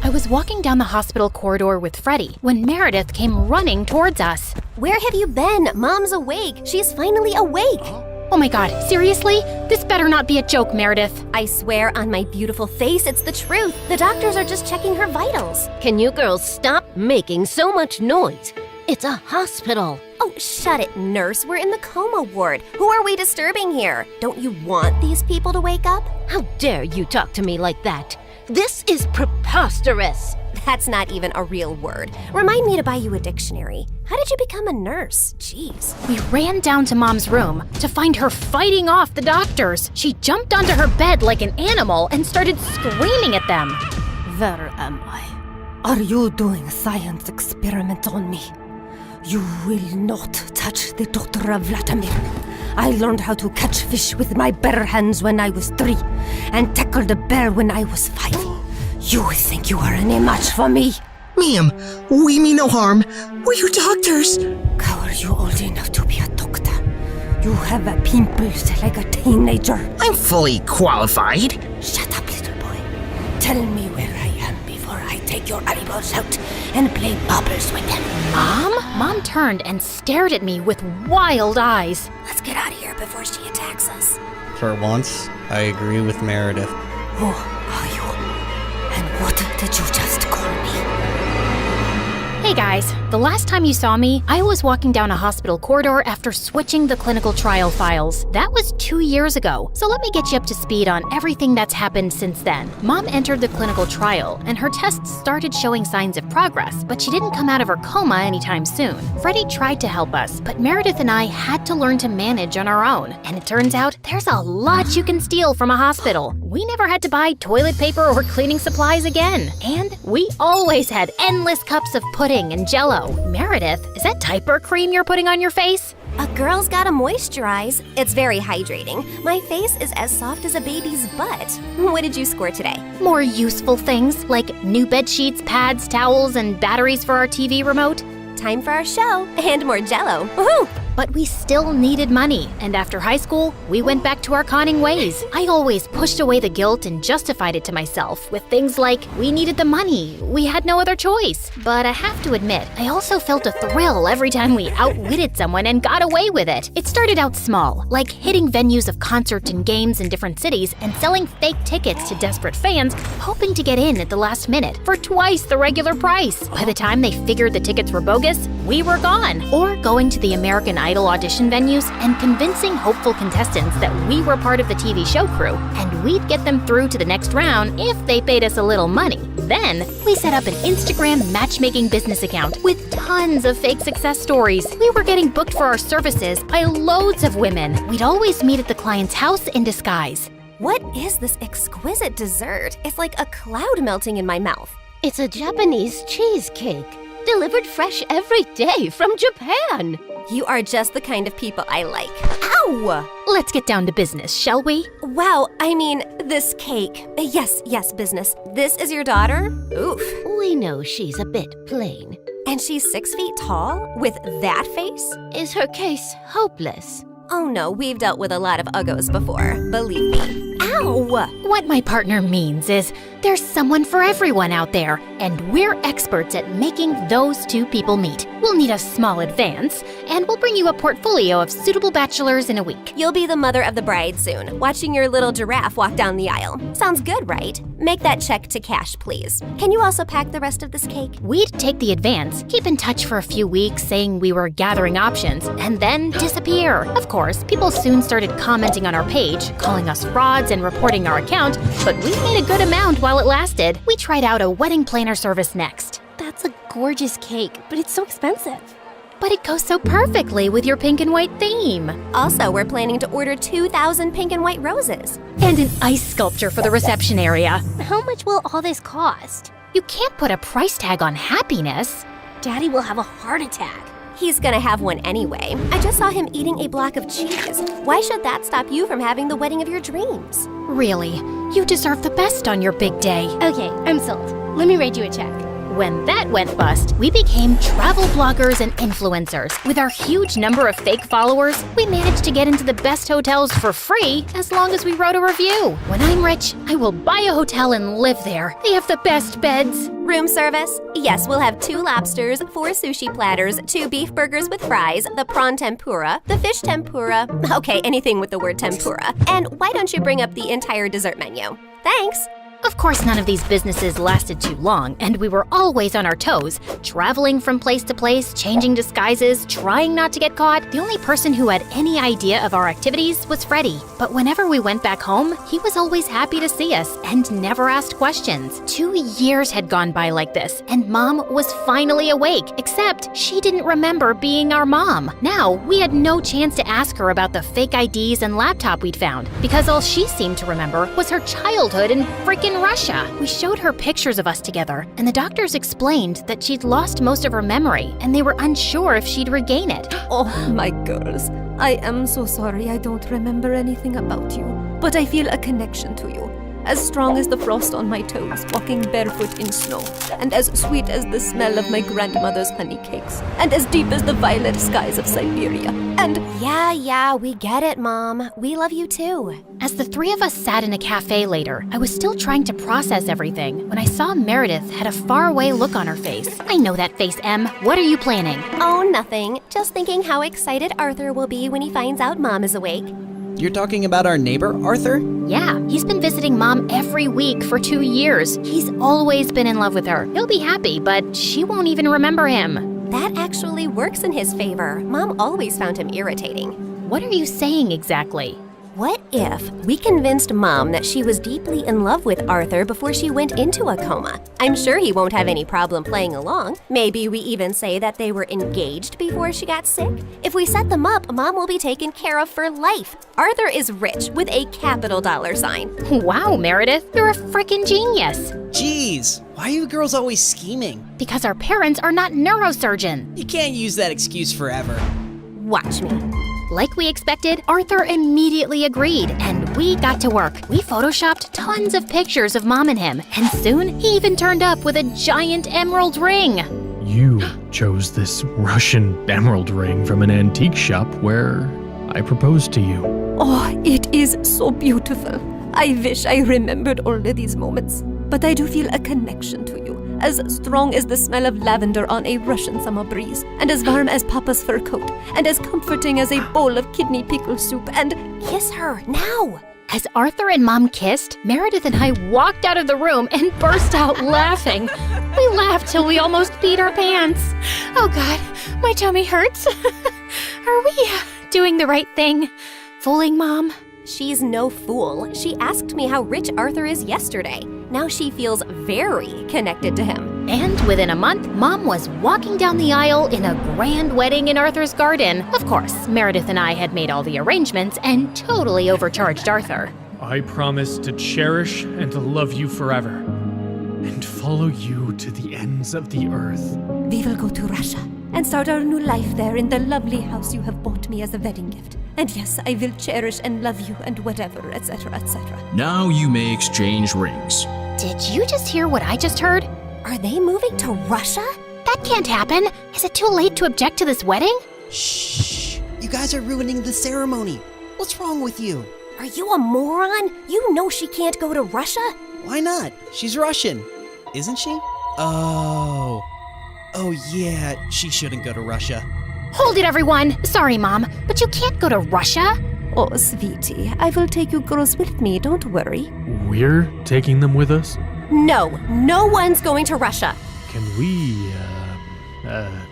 I was walking down the hospital corridor with Freddie when Meredith came running towards us. Where have you been? Mom's awake. She's finally awake. Oh my god, seriously? This better not be a joke, Meredith. I swear on my beautiful face, it's the truth. The doctors are just checking her vitals. Can you girls stop making so much noise? It's a hospital. Oh, shut it, nurse. We're in the coma ward. Who are we disturbing here? Don't you want these people to wake up? How dare you talk to me like that? This is preposterous. That's not even a real word. Remind me to buy you a dictionary. How did you become a nurse? Jeez. We ran down to Mom's room to find her fighting off the doctors. She jumped onto her bed like an animal and started screaming at them. Where am I? Are you doing a science experiment on me? You will not touch the daughter of Vladimir. I learned how to catch fish with my bare hands when I was 3 and tackled a bear when I was 5. You think you are any match for me? Ma'am, we mean no harm. We're your doctors. How are you old enough to be a doctor? You have a pimples like a teenager. I'm fully qualified. Shut up, little boy. Tell me where I am before I take your eyeballs out and play bubbles with them. Mom? Mom turned and stared at me with wild eyes. Let's get out of here before she attacks us. For once, I agree with Meredith. Who are you? And what did you just call me? Hey guys, the last time you saw me, I was walking down a hospital corridor after switching the clinical trial files. That was 2 years ago, so let me get you up to speed on everything that's happened since then. Mom entered the clinical trial, and her tests started showing signs of progress, but she didn't come out of her coma anytime soon. Freddie tried to help us, but Meredith and I had to learn to manage on our own. And it turns out, there's a lot you can steal from a hospital. We never had to buy toilet paper or cleaning supplies again. And we always had endless cups of pudding and Jell-O. Meredith, is that diaper cream you're putting on your face? A girl's gotta moisturize. It's very hydrating. My face is as soft as a baby's butt. What did you score today? More useful things like new bed sheets, pads, towels, and batteries for our TV remote. Time for our show and more Jell-O. Woohoo! But we still needed money, and after high school, we went back to our conning ways. I always pushed away the guilt and justified it to myself with things like, we needed the money, we had no other choice. But I have to admit, I also felt a thrill every time we outwitted someone and got away with it. It started out small, like hitting venues of concerts and games in different cities and selling fake tickets to desperate fans, hoping to get in at the last minute for twice the regular price. By the time they figured the tickets were bogus, we were gone. Or going to the American Idol audition venues and convincing hopeful contestants that we were part of the TV show crew and we'd get them through to the next round if they paid us a little money. Then, we set up an Instagram matchmaking business account with tons of fake success stories. We were getting booked for our services by loads of women. We'd always meet at the client's house in disguise. What is this exquisite dessert? It's like a cloud melting in my mouth. It's a Japanese cheesecake, delivered fresh every day from Japan. You are just the kind of people I like. Ow! Let's get down to business, shall we? Wow, I mean, this cake. Yes, business. This is your daughter? Oof. We know she's a bit plain. And she's 6 feet tall? With that face? Is her case hopeless? Oh no, we've dealt with a lot of uggos before. Believe me. Ow! What my partner means is there's someone for everyone out there, and we're experts at making those two people meet. We'll need a small advance, and we'll bring you a portfolio of suitable bachelors in a week. You'll be the mother of the bride soon, watching your little giraffe walk down the aisle. Sounds good, right? Make that check to cash, please. Can you also pack the rest of this cake? We'd take the advance, keep in touch for a few weeks saying we were gathering options, and then disappear. Of course, people soon started commenting on our page, calling us frauds and reporting our account, but we made a good amount while it lasted. We tried out a wedding planner service next. That's a gorgeous cake, but it's so expensive. But it goes so perfectly with your pink and white theme. Also, we're planning to order 2,000 pink and white roses. And an ice sculpture for the reception area. How much will all this cost? You can't put a price tag on happiness. Daddy will have a heart attack. He's gonna have one anyway. I just saw him eating a block of cheese. Why should that stop you from having the wedding of your dreams? Really, you deserve the best on your big day. Okay, I'm sold. Let me write you a check. When that went bust, we became travel bloggers and influencers. With our huge number of fake followers, we managed to get into the best hotels for free as long as we wrote a review. When I'm rich, I will buy a hotel and live there. They have the best beds. Room service? Yes, we'll have 2 lobsters, 4 sushi platters, 2 beef burgers with fries, the prawn tempura, the fish tempura. Okay, anything with the word tempura. And why don't you bring up the entire dessert menu? Thanks. Of course, none of these businesses lasted too long, and we were always on our toes, traveling from place to place, changing disguises, trying not to get caught. The only person who had any idea of our activities was Freddie. But whenever we went back home, he was always happy to see us and never asked questions. 2 years had gone by like this, and Mom was finally awake, except she didn't remember being our mom. Now, we had no chance to ask her about the fake IDs and laptop we'd found, because all she seemed to remember was her childhood in frickin' Russia. We showed her pictures of us together, and the doctors explained that she'd lost most of her memory, and they were unsure if she'd regain it. Oh, my girls. I am so sorry I don't remember anything about you, but I feel a connection to you. As strong as the frost on my toes, walking barefoot in snow, and as sweet as the smell of my grandmother's honey cakes, and as deep as the violet skies of Siberia, and— Yeah, we get it, Mom. We love you too. As the 3 of us sat in a cafe later, I was still trying to process everything when I saw Meredith had a faraway look on her face. I know that face, Em. What are you planning? Oh, nothing. Just thinking how excited Arthur will be when he finds out Mom is awake. You're talking about our neighbor, Arthur? Yeah, he's been visiting Mom every week for 2 years. He's always been in love with her. He'll be happy, but she won't even remember him. That actually works in his favor. Mom always found him irritating. What are you saying exactly? What if we convinced Mom that she was deeply in love with Arthur before she went into a coma? I'm sure he won't have any problem playing along. Maybe we even say that they were engaged before she got sick. If we set them up, Mom will be taken care of for life. Arthur is rich with a capital $sign. Wow, Meredith, you're a frickin' genius. Jeez, why are you girls always scheming? Because our parents are not neurosurgeons. You can't use that excuse forever. Watch me. Like we expected, Arthur immediately agreed, and we got to work. We photoshopped tons of pictures of Mom and him, and soon he even turned up with a giant emerald ring. You chose this Russian emerald ring from an antique shop where I proposed to you. oh, it is so beautiful. I wish I remembered all of these moments, but I do feel a connection to you. As strong as the smell of lavender on a Russian summer breeze, and as warm as Papa's fur coat, and as comforting as a bowl of kidney pickle soup, and— Kiss her, now! As Arthur and Mom kissed, Meredith and I walked out of the room and burst out laughing. We laughed till we almost peed our pants. Oh God, my tummy hurts. Are we doing the right thing? Fooling Mom? She's no fool. She asked me how rich Arthur is yesterday. Now she feels very connected to him. And within a month, Mom was walking down the aisle in a grand wedding in Arthur's garden. Of course, Meredith and I had made all the arrangements and totally overcharged Arthur. I promise to cherish and to love you forever, and follow you to the ends of the earth. We will go to Russia and start our new life there in the lovely house you have bought me as a wedding gift. And yes, I will cherish and love you and whatever, etc., etc. Now you may exchange rings. Did you just hear what I just heard? Are they moving to Russia? That can't happen. Is it too late to object to this wedding? Shh! You guys are ruining the ceremony. What's wrong with you? Are you a moron? You know she can't go to Russia? Why not? She's Russian, isn't she? Oh yeah, she shouldn't go to Russia. Hold it, everyone! Sorry, Mom, but you can't go to Russia. Oh, sweetie, I will take you girls with me, don't worry. We're taking them with us? No one's going to Russia. Can we,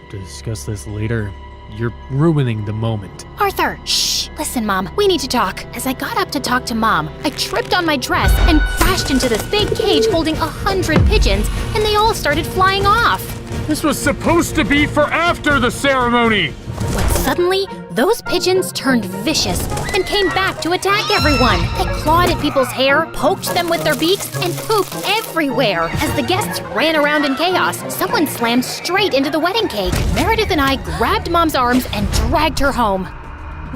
discuss this later? You're ruining the moment. Arthur, shh! Listen, Mom, we need to talk. As I got up to talk to Mom, I tripped on my dress and crashed into this big cage holding 100 pigeons, and they all started flying off. This was supposed to be for after the ceremony! But suddenly, those pigeons turned vicious and came back to attack everyone. They clawed at people's hair, poked them with their beaks, and pooped everywhere. As the guests ran around in chaos, someone slammed straight into the wedding cake. Meredith and I grabbed Mom's arms and dragged her home.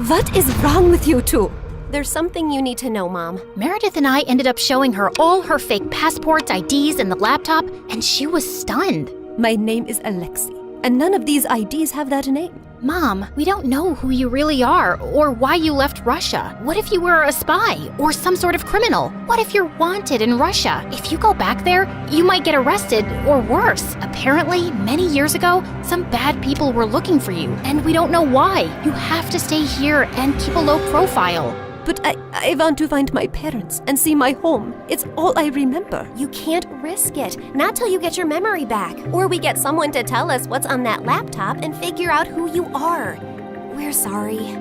What is wrong with you two? There's something you need to know, Mom. Meredith and I ended up showing her all her fake passports, IDs, and the laptop, and she was stunned. My name is Alexei, and none of these IDs have that name. Mom, we don't know who you really are or why you left Russia. What if you were a spy or some sort of criminal? What if you're wanted in Russia? If you go back there, you might get arrested or worse. Apparently, many years ago, some bad people were looking for you, and we don't know why. You have to stay here and keep a low profile. But I want to find my parents and see my home. It's all I remember. You can't risk it. Not till you get your memory back. Or we get someone to tell us what's on that laptop and figure out who you are. We're sorry.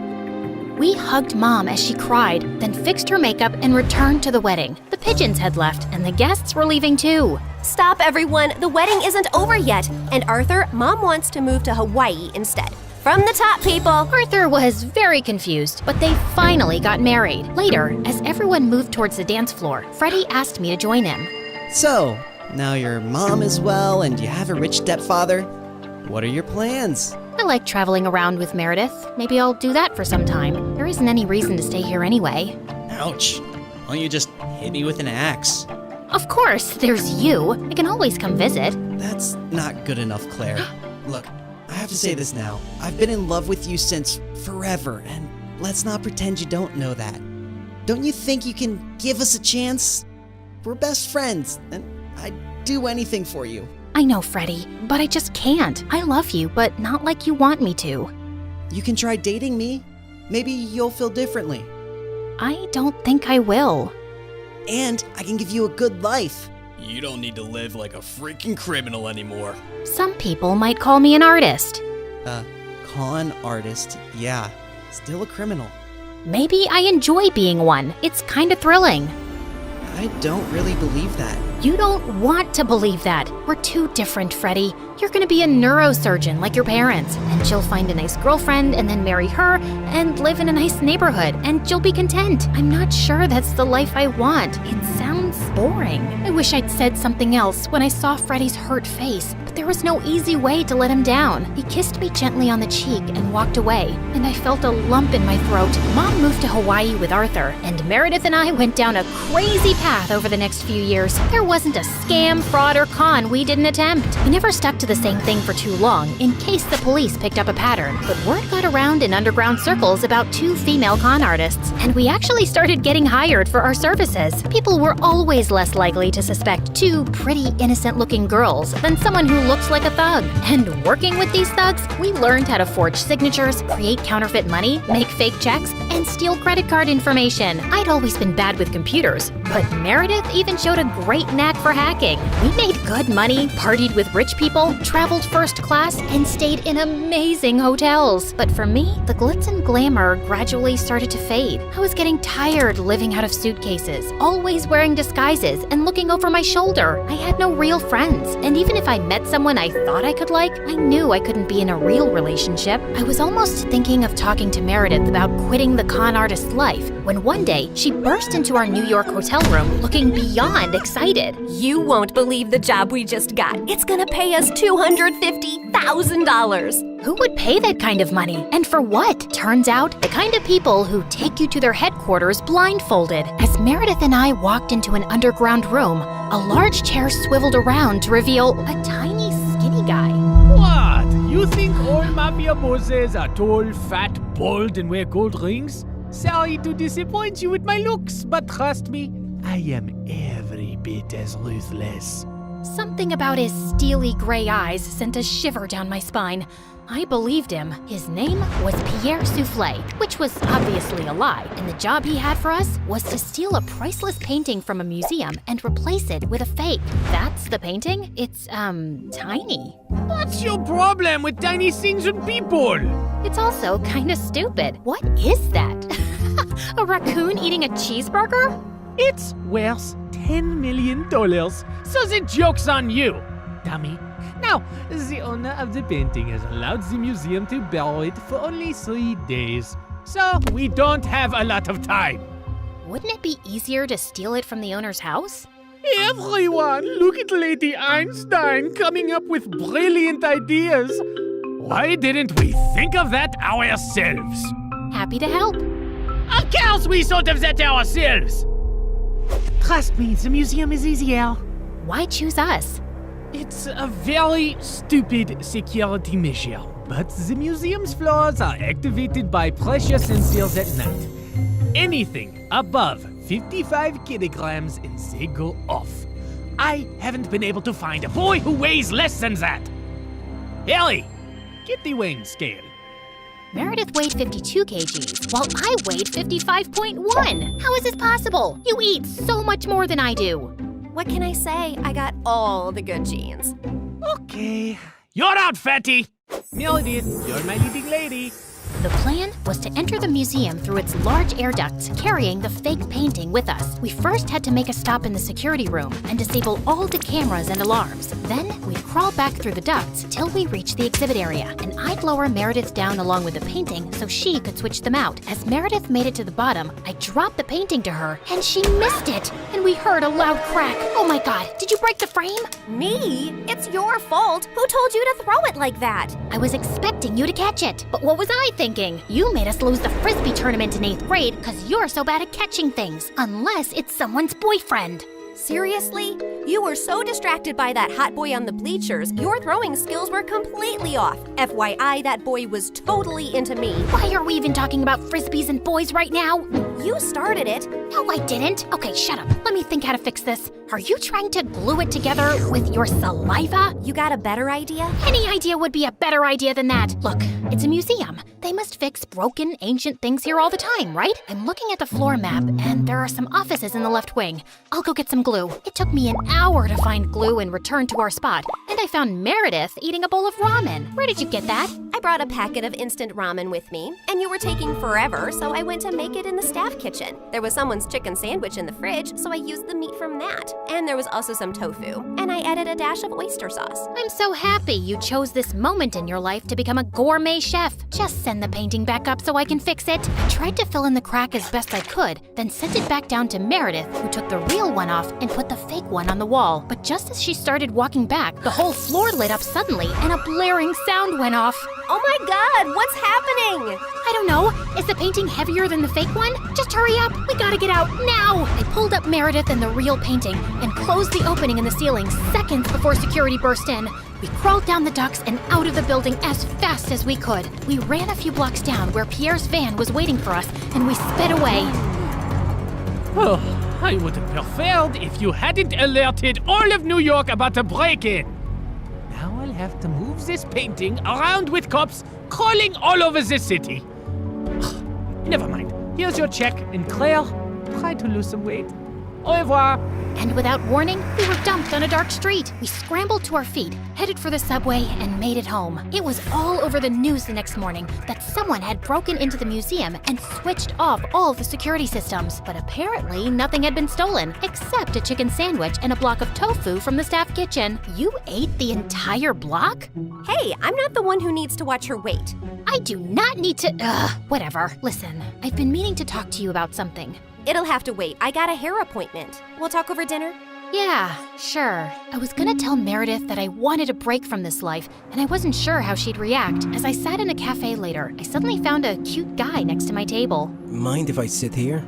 We hugged Mom as she cried, then fixed her makeup and returned to the wedding. The pigeons had left, and the guests were leaving too. Stop, everyone. The wedding isn't over yet. And Arthur, Mom wants to move to Hawaii instead. From the top, people! Arthur was very confused, but they finally got married. Later, as everyone moved towards the dance floor, Freddie asked me to join him. So, now your mom is well and you have a rich stepfather. What are your plans? I like traveling around with Meredith. Maybe I'll do that for some time. There isn't any reason to stay here anyway. Ouch. Why don't you just hit me with an axe? Of course, there's you. I can always come visit. That's not good enough, Claire. Look, I have to say this now. I've been in love with you since forever, and let's not pretend you don't know that. Don't you think you can give us a chance? We're best friends, and I'd do anything for you. I know, Freddie, but I just can't. I love you, but not like you want me to. You can try dating me. Maybe you'll feel differently. I don't think I will. And I can give you a good life. You don't need to live like a freaking criminal anymore. Some people might call me an artist. Con artist, yeah. Still a criminal. Maybe I enjoy being one. It's kind of thrilling. I don't really believe that. You don't want to believe that. We're too different, Freddie. You're gonna be a neurosurgeon like your parents, and you'll find a nice girlfriend and then marry her and live in a nice neighborhood, and you'll be content. I'm not sure that's the life I want. It sounds boring. I wish I'd said something else when I saw Freddie's hurt face, but there was no easy way to let him down. He kissed me gently on the cheek and walked away, and I felt a lump in my throat. Mom moved to Hawaii with Arthur, and Meredith and I went down a crazy path over the next few years. There wasn't a scam, fraud, or con we didn't attempt. We never stuck to the same thing for too long, in case the police picked up a pattern. But word got around in underground circles about 2 female con artists, and we actually started getting hired for our services. People were always less likely to suspect 2 pretty innocent-looking girls than someone who looks like a thug. And working with these thugs, we learned how to forge signatures, create counterfeit money, make fake checks, and steal credit card information. I'd always been bad with computers, but Meredith even showed a great knack for hacking. We made good money, partied with rich people, traveled first class, and stayed in amazing hotels. But for me, the glitz and glamour gradually started to fade. I was getting tired living out of suitcases, always wearing disguises and looking over my shoulder. I had no real friends, and even if I met someone I thought I could like, I knew I couldn't be in a real relationship. I was almost thinking of talking to Meredith about quitting the con artist life, when one day she burst into our New York hotel room looking beyond excited. You won't believe the job we just got. It's gonna pay us $250,000. Who would pay that kind of money? And for what? Turns out, the kind of people who take you to their headquarters blindfolded. As Meredith and I walked into an underground room, a large chair swiveled around to reveal a tiny, skinny guy. What? You think all mafia bosses are tall, fat, bald, and wear gold rings? Sorry to disappoint you with my looks, but trust me, I am every bit as ruthless. Something about his steely gray eyes sent a shiver down my spine. I believed him. His name was Pierre Soufflet, which was obviously a lie, and the job he had for us was to steal a priceless painting from a museum and replace it with a fake. That's the painting? It's, tiny. What's your problem with tiny things and people? It's also kinda stupid. What is that? A raccoon eating a cheeseburger? It's worth $10 million, so the joke's on you, dummy. Now, the owner of the painting has allowed the museum to borrow it for only 3 days, so we don't have a lot of time. Wouldn't it be easier to steal it from the owner's house? Everyone, look at Lady Einstein coming up with brilliant ideas. Why didn't we think of that ourselves? Happy to help. Of course we thought of that ourselves! Trust me, the museum is easier. Why choose us? It's a very stupid security measure, but the museum's floors are activated by pressure sensors at night. Anything above 55 kilograms and they go off. I haven't been able to find a boy who weighs less than that. Ellie, get the weighing scale. Meredith weighed 52 kgs, while I weighed 55.1. How is this possible? You eat so much more than I do. What can I say? I got all the good genes. Okay, you're out, fatty. Meredith, you're my leading lady. The plan was to enter the museum through its large air ducts, carrying the fake painting with us. We first had to make a stop in the security room and disable all the cameras and alarms. Then we'd crawl back through the ducts till we reached the exhibit area, and I'd lower Meredith down along with the painting so she could switch them out. As Meredith made it to the bottom, I dropped the painting to her, and she missed it, and we heard a loud crack. Oh my god, did you break the frame? Me? It's your fault. Who told you to throw it like that? I was expecting you to catch it, but what was I thinking? You made us lose the Frisbee tournament in 8th grade because you're so bad at catching things, unless it's someone's boyfriend. Seriously? You were so distracted by that hot boy on the bleachers, your throwing skills were completely off. FYI, that boy was totally into me. Why are we even talking about Frisbees and boys right now? You started it. No, I didn't. Okay, shut up. Let me think how to fix this. Are you trying to glue it together with your saliva? You got a better idea? Any idea would be a better idea than that. Look, it's a museum. They must fix broken, ancient things here all the time, right? I'm looking at the floor map, and there are some offices in the left wing. I'll go get some glue. It took me an hour to find glue and return to our spot, and I found Meredith eating a bowl of ramen. Where did you get that? I brought a packet of instant ramen with me, and you were taking forever, so I went to make it in the staff kitchen. There was someone's chicken sandwich in the fridge, so I used the meat from that. And there was also some tofu, and I added a dash of oyster sauce. I'm so happy you chose this moment in your life to become a gourmet chef. Just send the painting back up so I can fix it. I tried to fill in the crack as best I could, then sent it back down to Meredith, who took the real one off and put the fake one on the wall. But just as she started walking back, the whole floor lit up suddenly and a blaring sound went off. Oh my god, what's happening? I don't know. Is the painting heavier than the fake one? Just hurry up. We gotta get out now. I pulled up Meredith and the real painting and closed the opening in the ceiling seconds before security burst in. We crawled down the ducts and out of the building as fast as we could. We ran a few blocks down where Pierre's van was waiting for us, and we sped away. Oh, I would have preferred if you hadn't alerted all of New York about a break-in. Now I'll have to move this painting around with cops crawling all over the city. Never mind. Here's your check, and Claire, try to lose some weight. Au revoir. And without warning, we were dumped on a dark street. We scrambled to our feet, headed for the subway, and made it home. It was all over the news the next morning that someone had broken into the museum and switched off all the security systems. But apparently, nothing had been stolen, except a chicken sandwich and a block of tofu from the staff kitchen. You ate the entire block? Hey, I'm not the one who needs to watch her weight. I do not need to. Whatever. Listen, I've been meaning to talk to you about something. It'll have to wait. I got a hair appointment. We'll talk over dinner? Yeah, sure. I was gonna tell Meredith that I wanted a break from this life, and I wasn't sure how she'd react. As I sat in a cafe later, I suddenly found a cute guy next to my table. Mind if I sit here?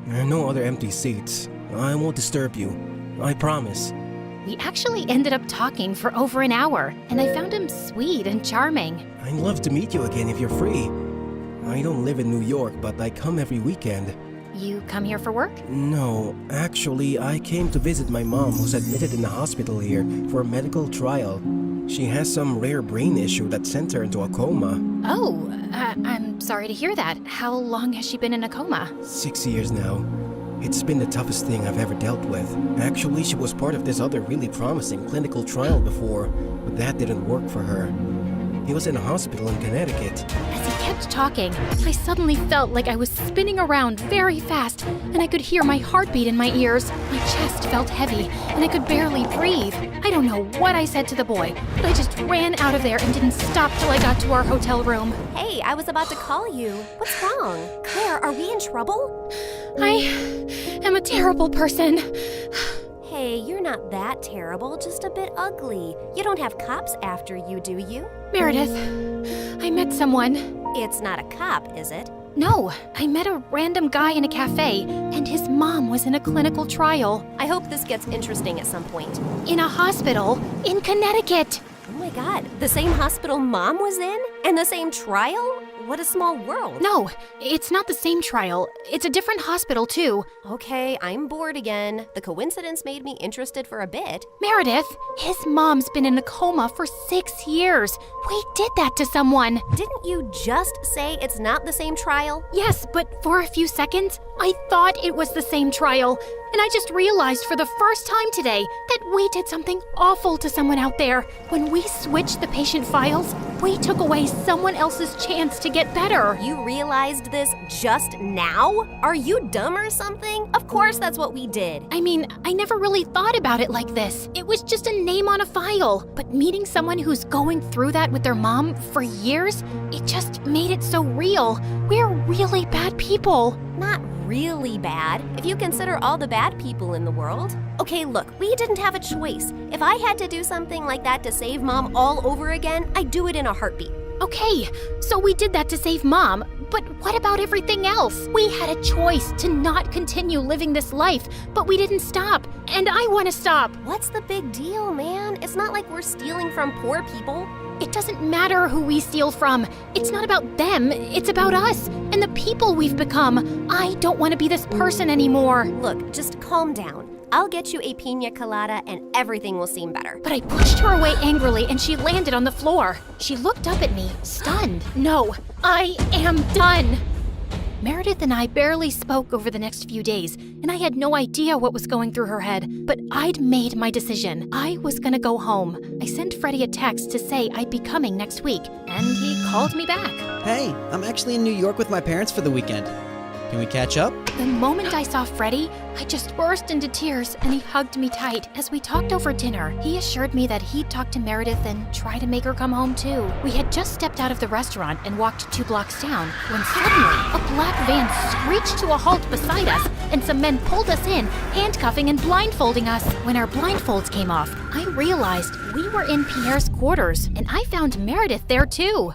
There are no other empty seats. I won't disturb you. I promise. We actually ended up talking for over an hour, and I found him sweet and charming. I'd love to meet you again if you're free. I don't live in New York, but I come every weekend. You come here for work? No, actually, I came to visit my mom who's admitted in the hospital here for a medical trial. She has some rare brain issue that sent her into a coma. Oh, I'm sorry to hear that. How long has she been in a coma? 6 years now. It's been the toughest thing I've ever dealt with. Actually, she was part of this other really promising clinical trial before, but that didn't work for her. He was in a hospital in Connecticut. As he kept talking, I suddenly felt like I was spinning around very fast, and I could hear my heartbeat in my ears. My chest felt heavy, and I could barely breathe. I don't know what I said to the boy, but I just ran out of there and didn't stop till I got to our hotel room. Hey, I was about to call you. What's wrong? Claire, are we in trouble? I am a terrible person. Hey, you're not that terrible, just a bit ugly. You don't have cops after you, do you? Meredith, I met someone. It's not a cop, is it? No, I met a random guy in a cafe, and his mom was in a clinical trial. I hope this gets interesting at some point. In a hospital in Connecticut. Oh my god, the same hospital Mom was in? And the same trial? What a small world. No, it's not the same trial. It's a different hospital, too. Okay, I'm bored again. The coincidence made me interested for a bit. Meredith, his mom's been in a coma for 6 years. We did that to someone. Didn't you just say it's not the same trial? Yes, but for a few seconds, I thought it was the same trial. And I just realized for the first time today that we did something awful to someone out there. When we switched the patient files, we took away someone else's chance to get better. You realized this just now? Are you dumb or something? Of course that's what we did. I mean, I never really thought about it like this. It was just a name on a file. But meeting someone who's going through that with their mom for years, it just made it so real. We're really bad people. Not really bad, if you consider all the bad people in the world. Okay, look, we didn't have a choice. If I had to do something like that to save Mom all over again, I'd do it in a heartbeat. Okay, so we did that to save Mom, but what about everything else? We had a choice to not continue living this life, but we didn't stop, and I want to stop. What's the big deal, man? It's not like we're stealing from poor people. It doesn't matter who we steal from. It's not about them, it's about us and the people we've become. I don't want to be this person anymore. Look, just calm down. I'll get you a pina colada and everything will seem better. But I pushed her away angrily and she landed on the floor. She looked up at me, stunned. No, I am done. Meredith and I barely spoke over the next few days, and I had no idea what was going through her head, but I'd made my decision. I was gonna go home. I sent Freddie a text to say I'd be coming next week, and he called me back. Hey, I'm actually in New York with my parents for the weekend. Can we catch up? The moment I saw Freddie, I just burst into tears and he hugged me tight. As we talked over dinner, he assured me that he'd talk to Meredith and try to make her come home too. We had just stepped out of the restaurant and walked 2 blocks down when suddenly a black van screeched to a halt beside us and some men pulled us in, handcuffing and blindfolding us. When our blindfolds came off, I realized we were in Pierre's quarters and I found Meredith there too.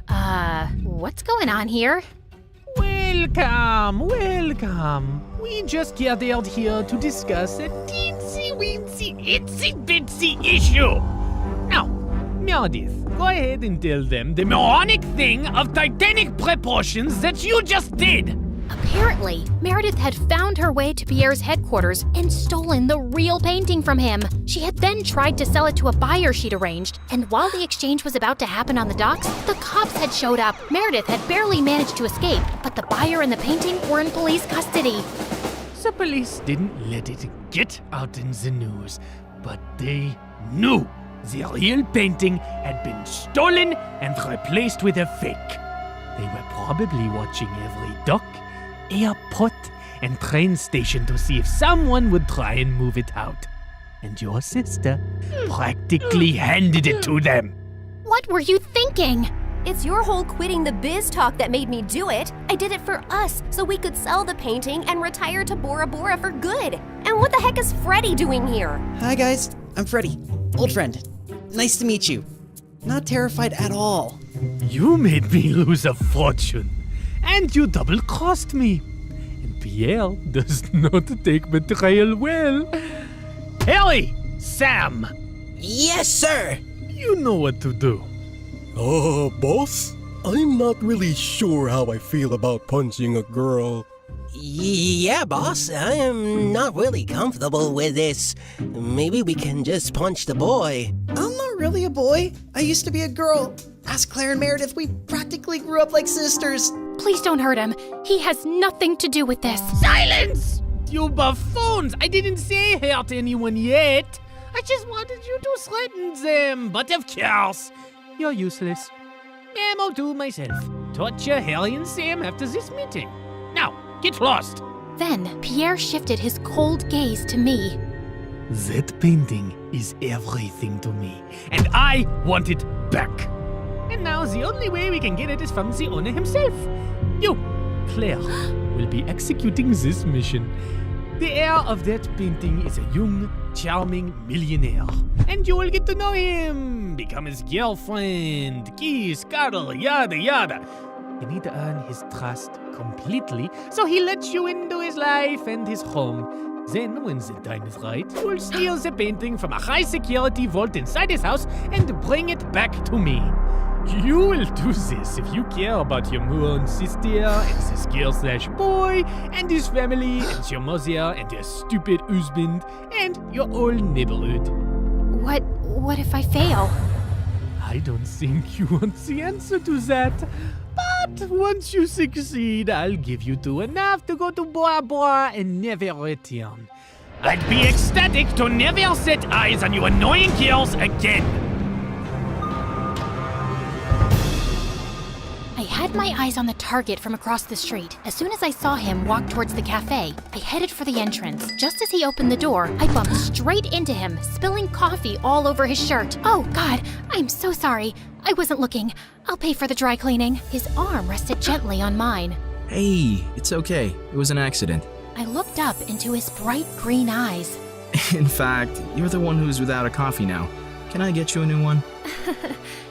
What's going on here? Welcome, welcome. We just gathered here to discuss a teensy-weensy, itsy-bitsy issue. Now, Meredith, go ahead and tell them the moronic thing of titanic proportions that you just did. Apparently, Meredith had found her way to Pierre's headquarters and stolen the real painting from him. She had then tried to sell it to a buyer she'd arranged, and while the exchange was about to happen on the docks, the cops had showed up. Meredith had barely managed to escape, but the buyer and the painting were in police custody. The police didn't let it get out in the news, but they knew the real painting had been stolen and replaced with a fake. They were probably watching every dock, airport, and train station to see if someone would try and move it out. And your sister practically handed it to them. What were you thinking? It's your whole quitting the biz talk that made me do it. I did it for us, so we could sell the painting and retire to Bora Bora for good. And what the heck is Freddie doing here? Hi guys, I'm Freddie, old friend. Nice to meet you. Not terrified at all. You made me lose a fortune, and you double-crossed me. And Pierre does not take betrayal well. Harry! Sam! Yes, sir! You know what to do. Boss? I'm not really sure how I feel about punching a girl. Yeah, boss, I am not really comfortable with this. Maybe we can just punch the boy. I'm not really a boy. I used to be a girl. Ask Claire and Meredith, we practically grew up like sisters. Please don't hurt him. He has nothing to do with this. Silence! You buffoons! I didn't say hurt anyone yet. I just wanted you to threaten them. But of course, you're useless. I'll do myself. Torture Harry and Sam after this meeting. Now, get lost. Then Pierre shifted his cold gaze to me. That painting is everything to me, and I want it back. And now the only way we can get it is from the owner himself. You, Claire, will be executing this mission. The heir of that painting is a young, charming millionaire. And you will get to know him, become his girlfriend, kiss, cuddle, yada yada. You need to earn his trust completely so he lets you into his life and his home. Then, when the time is right, you'll steal the painting from a high-security vault inside his house and bring it back to me. You will do this if you care about your moon sister and this girl/boy and his family and your mother and your stupid husband and your whole neighborhood. What if I fail? I don't think you want the answer to that. But once you succeed, I'll give you two enough to go to Bora Bora and never return. I'd be ecstatic to never set eyes on you annoying girls again. I had my eyes on the target from across the street. As soon as I saw him walk towards the cafe, I headed for the entrance. Just as he opened the door, I bumped straight into him, spilling coffee all over his shirt. Oh, God, I'm so sorry. I wasn't looking. I'll pay for the dry cleaning. His arm rested gently on mine. Hey, it's okay. It was an accident. I looked up into his bright green eyes. In fact, you're the one who's without a coffee now. Can I get you a new one?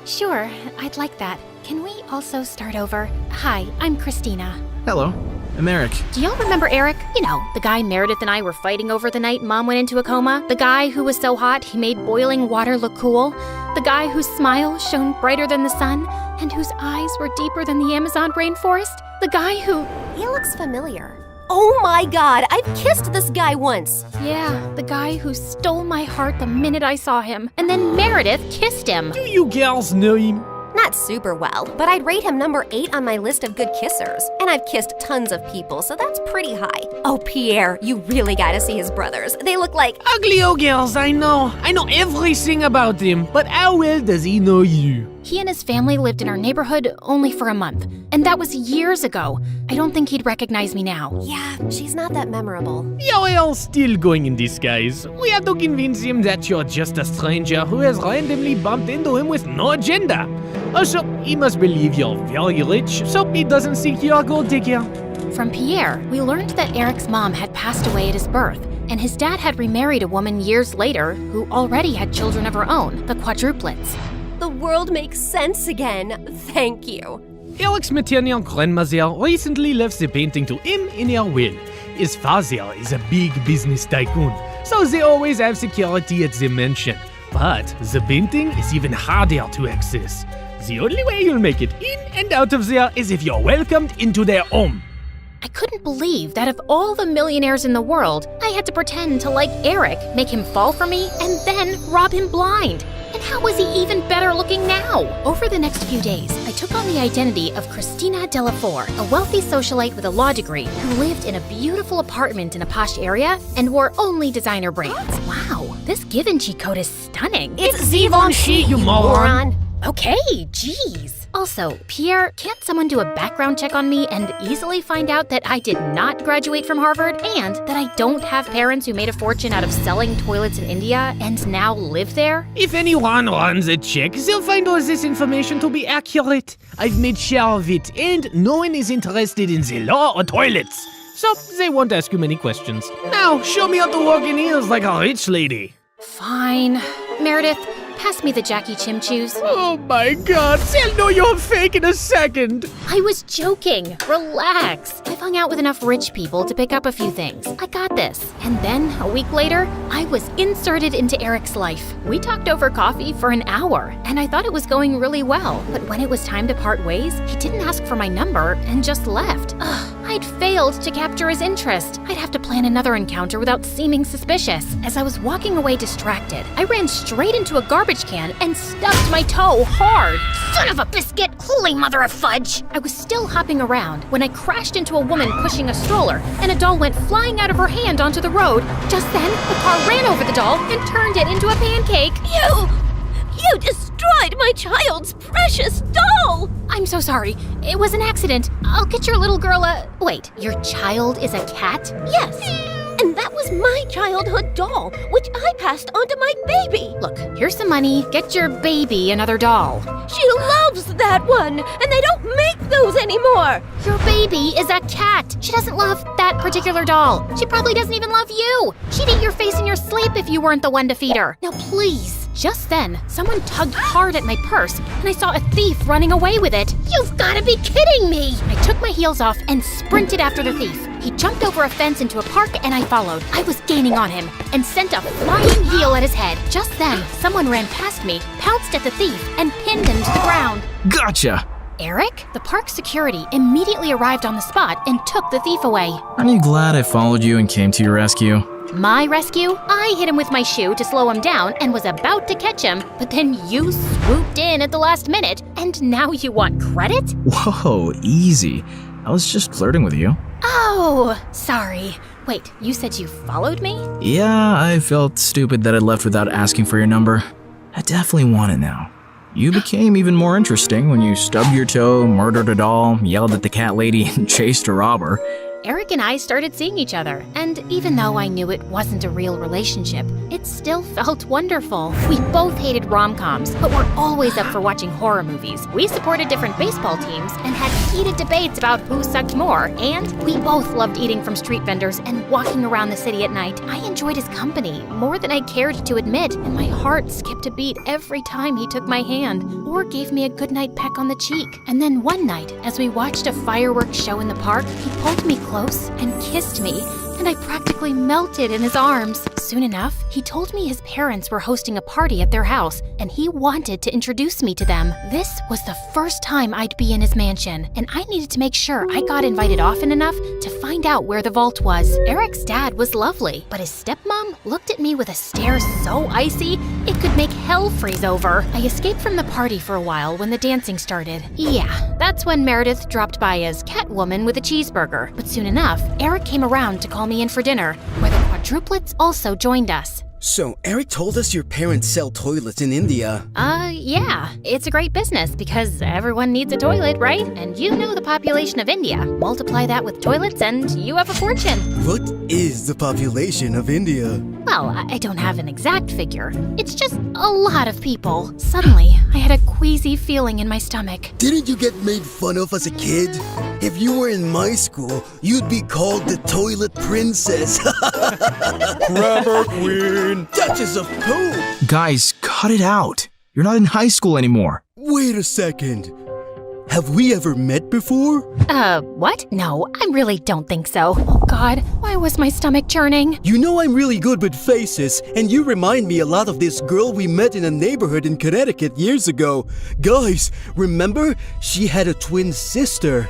Sure, I'd like that. Can we also start over? Hi, I'm Christina. Hello, I'm Eric. Do y'all remember Eric? You know, the guy Meredith and I were fighting over the night Mom went into a coma? The guy who was so hot he made boiling water look cool? The guy whose smile shone brighter than the sun and whose eyes were deeper than the Amazon rainforest? The guy who... He looks familiar. Oh my God, I've kissed this guy once. Yeah, the guy who stole my heart the minute I saw him. And then Meredith kissed him. Do you girls know him? Not super well, but I'd rate him number 8 on my list of good kissers. And I've kissed tons of people, so that's pretty high. Oh, Pierre, you really gotta see his brothers. They look like... Ugly old girls, I know. I know everything about him, but how well does he know you? He and his family lived in our neighborhood only for a month, and that was years ago. I don't think he'd recognize me now. Yeah, she's not that memorable. You're all still going in disguise. We have to convince him that you're just a stranger who has randomly bumped into him with no agenda. Also, he must believe you're very rich, so he doesn't think you're a gold digger. From Pierre, we learned that Eric's mom had passed away at his birth, and his dad had remarried a woman years later who already had children of her own, the quadruplets. The world makes sense again. Thank you. Eric's maternal grandmother recently left the painting to him in her will. His father is a big business tycoon, so they always have security at the mansion. But the painting is even harder to access. The only way you'll make it in and out of there is if you're welcomed into their home. I couldn't believe that of all the millionaires in the world, I had to pretend to like Eric, make him fall for me, and then rob him blind. And how was he even better looking now? Over the next few days, I took on the identity of Christina Delafour, a wealthy socialite with a law degree who lived in a beautiful apartment in a posh area and wore only designer brands. Wow, this Givenchy coat is stunning. It's Givenchy, you moron! Okay, geez. Also, Pierre, can't someone do a background check on me and easily find out that I did not graduate from Harvard and that I don't have parents who made a fortune out of selling toilets in India and now live there? If anyone runs a check, they'll find all this information to be accurate. I've made sure of it, and no one is interested in the law or toilets. So they won't ask you many questions. Now, show me how to walk in heels like a rich lady. Fine. Meredith, pass me the Jackie Chim Chews. Oh my God, they'll know you're fake in a second. I was joking. Relax. I've hung out with enough rich people to pick up a few things. I got this. And then, a week later, I was inserted into Eric's life. We talked over coffee for an hour, and I thought it was going really well. But when it was time to part ways, he didn't ask for my number and just left. Ugh, I'd failed to capture his interest. I'd have to plan another encounter without seeming suspicious. As I was walking away distracted, I ran straight into a garbage can and stubbed my toe hard. Son of a biscuit! Holy mother of fudge! I was still hopping around when I crashed into a woman pushing a stroller, and a doll went flying out of her hand onto the road. Just then, the car ran over the doll and turned it into a pancake. You destroyed my child's precious doll! I'm so sorry. It was an accident. I'll get your little girl a... Wait, your child is a cat? Yes. And that was my childhood doll, which I passed on to my baby. Look, here's some money. Get your baby another doll. She loves that one, and they don't make those anymore. Your baby is a cat. She doesn't love that particular doll. She probably doesn't even love you. She'd eat your face in your sleep if you weren't the one to feed her. Now please, Just then, someone tugged hard at my purse, and I saw a thief running away with it. You've gotta be kidding me! I took my heels off and sprinted after the thief. He jumped over a fence into a park, and I followed. I was gaining on him and sent a flying heel at his head. Just then, someone ran past me, pounced at the thief, and pinned him to the ground. Gotcha! Eric, the park security, immediately arrived on the spot and took the thief away. Aren't you glad I followed you and came to your rescue? My rescue? I hit him with my shoe to slow him down and was about to catch him, but then you swooped in at the last minute, and now you want credit? Whoa, easy. I was just flirting with you. Oh, sorry. Wait, you said you followed me? Yeah, I felt stupid that I left without asking for your number. I definitely want it now. You became even more interesting when you stubbed your toe, murdered a doll, yelled at the cat lady, and chased a robber. Eric and I started seeing each other, and even though I knew it wasn't a real relationship, it still felt wonderful. We both hated rom-coms, but were always up for watching horror movies. We supported different baseball teams and had heated debates about who sucked more, and we both loved eating from street vendors and walking around the city at night. I enjoyed his company more than I cared to admit, and my heart skipped a beat every time he took my hand or gave me a goodnight peck on the cheek. And then one night, as we watched a fireworks show in the park, he pulled me close and kissed me, and I practically melted in his arms. Soon enough, he told me his parents were hosting a party at their house, and he wanted to introduce me to them. This was the first time I'd be in his mansion, and I needed to make sure I got invited often enough to find out where the vault was. Eric's dad was lovely, but his stepmom looked at me with a stare so icy, it could make hell freeze over. I escaped from the party for a while when the dancing started. Yeah, that's when Meredith dropped by as Catwoman with a cheeseburger. But soon enough, Eric came around to call me in for dinner, where the quadruplets also joined us. So, Eric told us your parents sell toilets in India. Yeah. It's a great business because everyone needs a toilet, right? And you know the population of India. Multiply that with toilets and you have a fortune. What is the population of India? Well, I don't have an exact figure. It's just a lot of people. Suddenly, I had a queasy feeling in my stomach. Didn't you get made fun of as a kid? If you were in my school, you'd be called the Toilet Princess. Grabber Queen, Duchess of Poop. Guys, cut it out. You're not in high school anymore. Wait a second. Have we ever met before? What? No, I really don't think so. Oh God, why was my stomach churning? You know I'm really good with faces, and you remind me a lot of this girl we met in a neighborhood in Connecticut years ago. Guys, remember? She had a twin sister.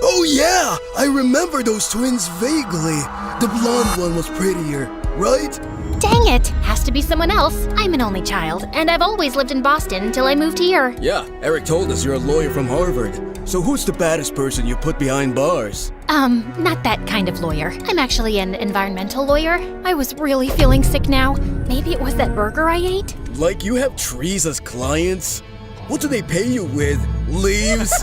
Oh yeah, I remember those twins vaguely. The blonde one was prettier, right? Dang it! Has to be someone else. I'm an only child, and I've always lived in Boston until I moved here. Yeah, Eric told us you're a lawyer from Harvard. So who's the baddest person you put behind bars? Not that kind of lawyer. I'm actually an environmental lawyer. I was really feeling sick now. Maybe it was that burger I ate? Like you have trees as clients? What do they pay you with? Leaves?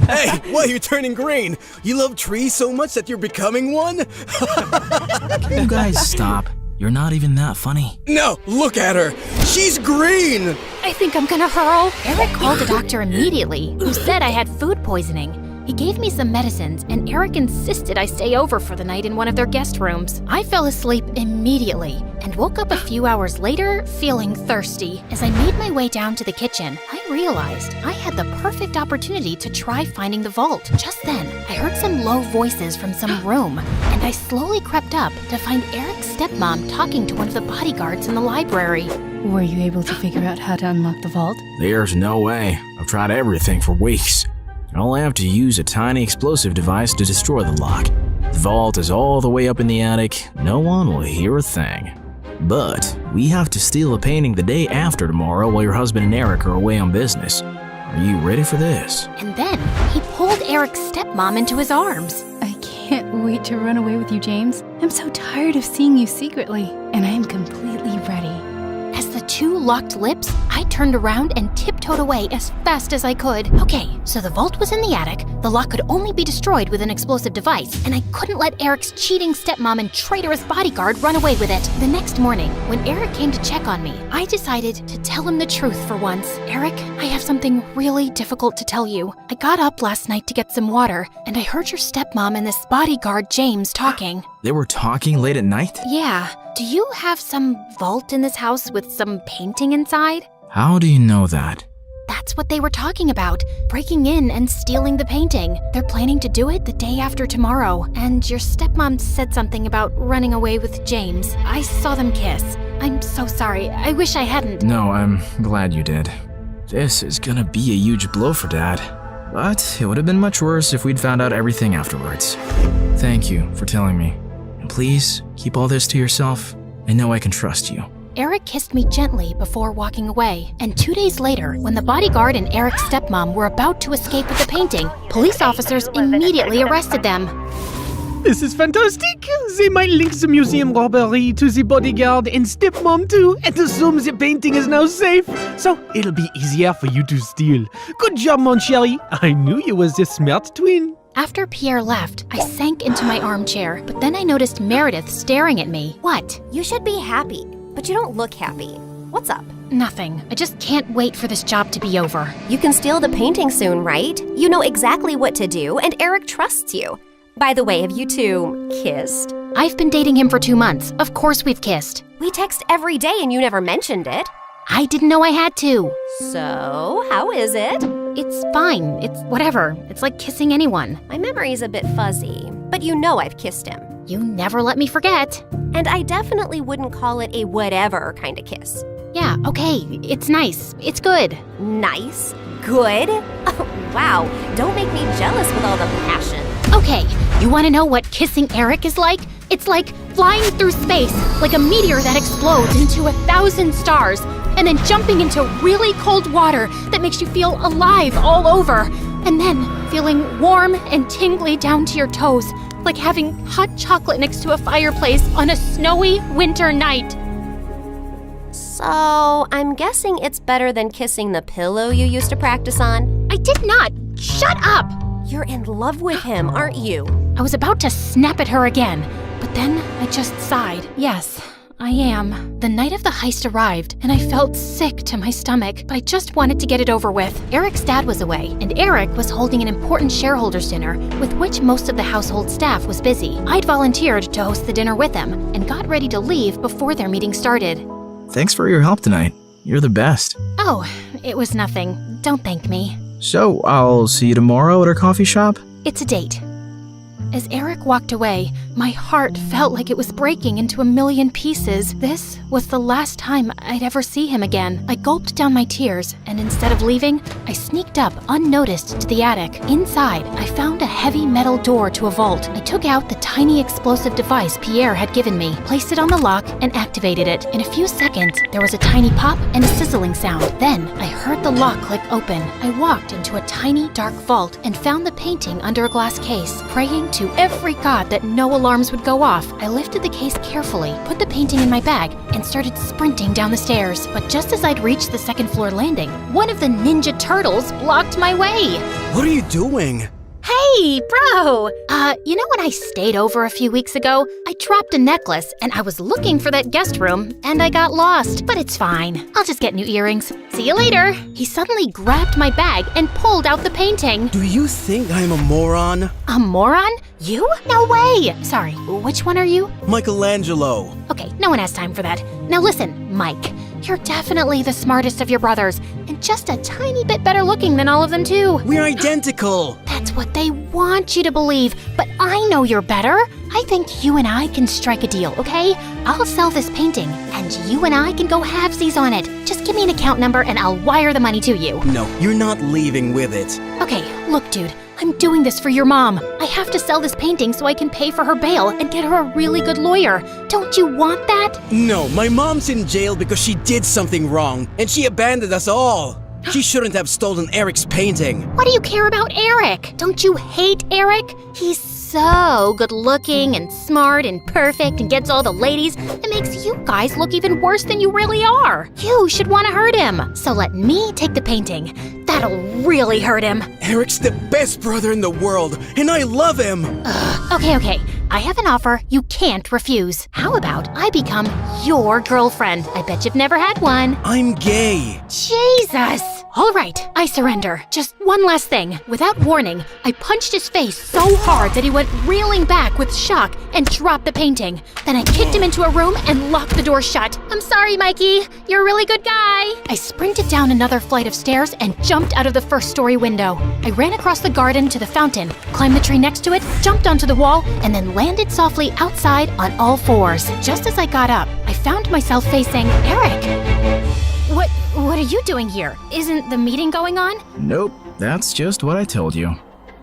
Hey, why are you turning green? You love trees so much that you're becoming one? Can you guys stop? You're not even that funny. No, look at her. She's green. I think I'm gonna hurl. Eric called a doctor immediately, who said I had food poisoning. He gave me some medicines, and Eric insisted I stay over for the night in one of their guest rooms. I fell asleep immediately and woke up a few hours later feeling thirsty. As I made my way down to the kitchen, I realized I had the perfect opportunity to try finding the vault. Just then, I heard some low voices from some room, and I slowly crept up to find Eric's stepmom talking to one of the bodyguards in the library. Were you able to figure out how to unlock the vault? There's no way. I've tried everything for weeks. All I have to use a tiny explosive device to destroy the lock. The vault is all the way up in the attic. No one will hear a thing. But we have to steal a painting the day after tomorrow while your husband and Eric are away on business. Are you ready for this? And then he pulled Eric's stepmom into his arms. I can't wait to run away with you, James. I'm so tired of seeing you secretly, and I am completely ready. As the two locked lips, I turned around and tiptoed away as fast as I could. Okay, so the vault was in the attic, the lock could only be destroyed with an explosive device, and I couldn't let Eric's cheating stepmom and traitorous bodyguard run away with it. The next morning, when Eric came to check on me, I decided to tell him the truth for once. Eric, I have something really difficult to tell you. I got up last night to get some water, and I heard your stepmom and this bodyguard James talking. They were talking late at night? Yeah. do you have some vault in this house with some painting inside? How do you know that? That's what they were talking about, breaking in and stealing the painting. They're planning to do it the day after tomorrow, and your stepmom said something about running away with James. I saw them kiss. I'm so sorry. I wish I hadn't. No, I'm glad you did. This is gonna be a huge blow for Dad. But it would have been much worse if we'd found out everything afterwards. Thank you for telling me. And please, keep all this to yourself. I know I can trust you. Eric kissed me gently before walking away, and 2 days later, when the bodyguard and Eric's stepmom were about to escape with the painting, police officers immediately arrested them. This is fantastic! They might link the museum robbery to the bodyguard and stepmom too, and assume the painting is now safe. So it'll be easier for you to steal. Good job, mon chéri. I knew you was a smart twin. After Pierre left, I sank into my armchair, but then I noticed Meredith staring at me. What? You should be happy, but you don't look happy. What's up? Nothing. I just can't wait for this job to be over. You can steal the painting soon, right? You know exactly what to do, and Eric trusts you. By the way, have you two kissed? I've been dating him for 2 months. Of course we've kissed. We text every day and you never mentioned it. I didn't know I had to. So, how is it? It's fine. It's whatever. It's like kissing anyone. My memory's a bit fuzzy, but you know I've kissed him. You never let me forget. And I definitely wouldn't call it a whatever kind of kiss. Yeah, okay. It's nice. It's good. Nice? Good? Oh, wow. Don't make me jealous with all the passion. Okay, you want to know what kissing Eric is like? It's like flying through space, like a meteor that explodes into 1,000 stars, and then jumping into really cold water that makes you feel alive all over, and then feeling warm and tingly down to your toes, like having hot chocolate next to a fireplace on a snowy winter night. So, I'm guessing it's better than kissing the pillow you used to practice on? I did not! Shut up! You're in love with him, aren't you? I was about to snap at her again, but then I just sighed. Yes, I am. The night of the heist arrived, and I felt sick to my stomach, but I just wanted to get it over with. Eric's dad was away, and Eric was holding an important shareholders' dinner with which most of the household staff was busy. I'd volunteered to host the dinner with them, and got ready to leave before their meeting started. Thanks for your help tonight. You're the best. Oh, it was nothing. Don't thank me. So, I'll see you tomorrow at our coffee shop? It's a date. As Eric walked away, my heart felt like it was breaking into 1,000,000 pieces. This was the last time I'd ever see him again. I gulped down my tears, and instead of leaving, I sneaked up unnoticed to the attic. Inside, I found a heavy metal door to a vault. I took out the tiny explosive device Pierre had given me, placed it on the lock, and activated it. In a few seconds, there was a tiny pop and a sizzling sound. Then, I heard the lock click open. I walked into a tiny, dark vault and found the painting under a glass case, praying to every god that no alarms would go off. I lifted the case carefully, put the painting in my bag, and started sprinting down the stairs. But just as I'd reached the second floor landing, one of the Ninja Turtles blocked my way. What are you doing? Hey, bro! You know when I stayed over a few weeks ago? I dropped a necklace, and I was looking for that guest room, and I got lost. But it's fine. I'll just get new earrings. See you later. He suddenly grabbed my bag and pulled out the painting. Do you think I'm a moron? A moron? You? No way! Sorry, which one are you? Michelangelo. Okay, no one has time for that. Now listen, Mike. You're definitely the smartest of your brothers, and just a tiny bit better looking than all of them too. We're identical. That's what they want you to believe, but I know you're better. I think you and I can strike a deal, okay? I'll sell this painting, and you and I can go halvesies on it. Just give me an account number and I'll wire the money to you. No, you're not leaving with it. Okay, look, dude. I'm doing this for your mom. I have to sell this painting so I can pay for her bail and get her a really good lawyer. Don't you want that? No, my mom's in jail because she did something wrong, and she abandoned us all. She shouldn't have stolen Eric's painting. Why do you care about Eric? Don't you hate Eric? He's so good looking and smart and perfect and gets all the ladies. It makes you guys look even worse than you really are. You should want to hurt him. So let me take the painting. That'll really hurt him. Eric's the best brother in the world, and I love him. Okay. I have an offer you can't refuse. How about I become your girlfriend? I bet you've never had one. I'm gay. Jesus! All right, I surrender. Just one last thing. Without warning, I punched his face so hard that he went reeling back with shock and dropped the painting. Then I kicked him into a room and locked the door shut. I'm sorry, Mikey. You're a really good guy. I sprinted down another flight of stairs and jumped out of the first-story window. I ran across the garden to the fountain, climbed the tree next to it, jumped onto the wall, and then landed softly outside on all fours. Just as I got up, I found myself facing Eric. What are you doing here? Isn't the meeting going on? Nope, that's just what I told you.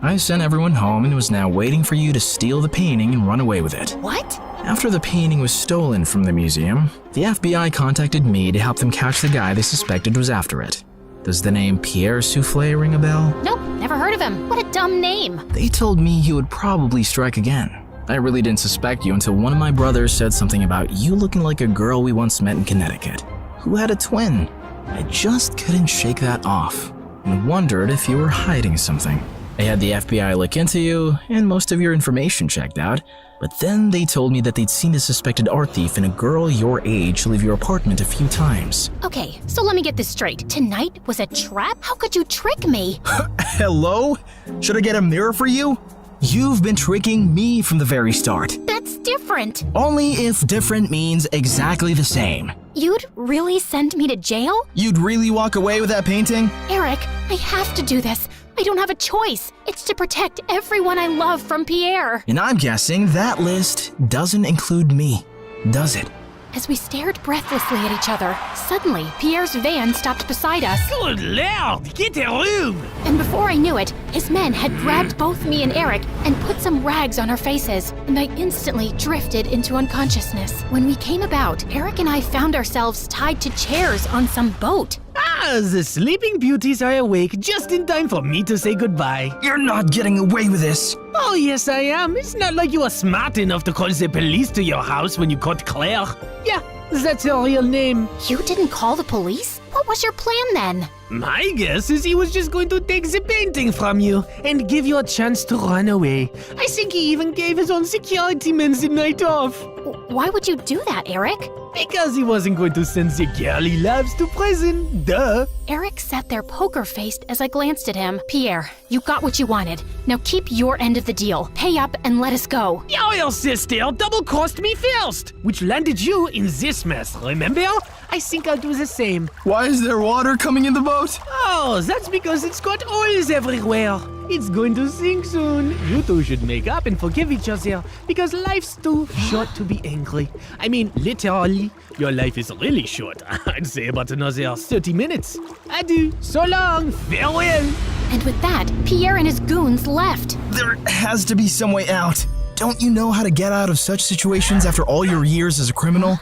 I sent everyone home and was now waiting for you to steal the painting and run away with it. What? After the painting was stolen from the museum, the FBI contacted me to help them catch the guy they suspected was after it. Does the name Pierre Soufflé ring a bell? Nope, never heard of him. What a dumb name. They told me he would probably strike again. I really didn't suspect you until one of my brothers said something about you looking like a girl we once met in Connecticut, who had a twin. I just couldn't shake that off and wondered if you were hiding something. I had the FBI look into you and most of your information checked out, but then they told me that they'd seen a suspected art thief and a girl your age leave your apartment a few times. Okay, so let me get this straight. Tonight was a trap? How could you trick me? Hello? Should I get a mirror for you? You've been tricking me from the very start. That's different. Only if different means exactly the same. You'd really send me to jail? You'd really walk away with that painting? Eric, I have to do this. I don't have a choice. It's to protect everyone I love from Pierre. And I'm guessing that list doesn't include me, does it? As we stared breathlessly at each other, suddenly Pierre's van stopped beside us. Good lord, get a room! And before I knew it, his men had grabbed both me and Eric and put some rags on our faces, and I instantly drifted into unconsciousness. When we came about, Eric and I found ourselves tied to chairs on some boat. Ah, the Sleeping Beauties are awake just in time for me to say goodbye. You're not getting away with this. Oh, yes, I am. It's not like you were smart enough to call the police to your house when you caught Claire. Yeah, that's her real name. You didn't call the police? What was your plan then? My guess is he was just going to take the painting from you and give you a chance to run away. I think he even gave his own security men the night off. Why would you do that, Eric? Because he wasn't going to send the girl he loves to prison, duh. Eric sat there poker-faced as I glanced at him. Pierre, you got what you wanted. Now keep your end of the deal. Pay up and let us go. Your sister double-crossed me first, which landed you in this mess, remember? I think I'll do the same. Why is there water coming in the boat? Oh, that's because it's got oils everywhere. It's going to sink soon. You two should make up and forgive each other because life's too short to be angry. I mean, literally, your life is really short. I'd say about another 30 minutes. Adieu, so long, farewell. And with that, Pierre and his goons left. There has to be some way out. Don't you know how to get out of such situations after all your years as a criminal?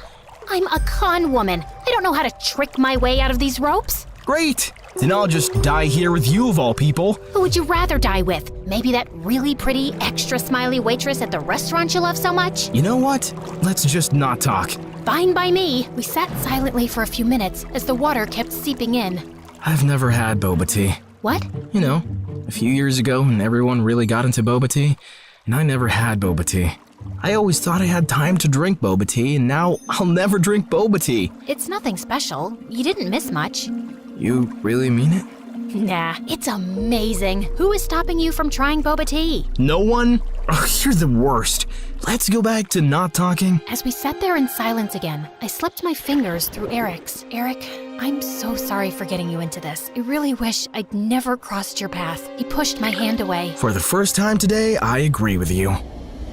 I'm a con woman. I don't know how to trick my way out of these ropes. Great! Then I'll just die here with you of all people. Who would you rather die with? Maybe that really pretty, extra smiley waitress at the restaurant you love so much? You know what? Let's just not talk. Fine by me. We sat silently for a few minutes as the water kept seeping in. I've never had boba tea. What? You know, a few years ago when everyone really got into boba tea, and I never had boba tea. I always thought I had time to drink boba tea, and now I'll never drink boba tea. It's nothing special. You didn't miss much. You really mean it? Nah, it's amazing. Who is stopping you from trying boba tea? No one? Oh, you're the worst. Let's go back to not talking. As we sat there in silence again, I slipped my fingers through Eric's. Eric, I'm so sorry for getting you into this. I really wish I'd never crossed your path. He pushed my hand away. For the first time today, I agree with you.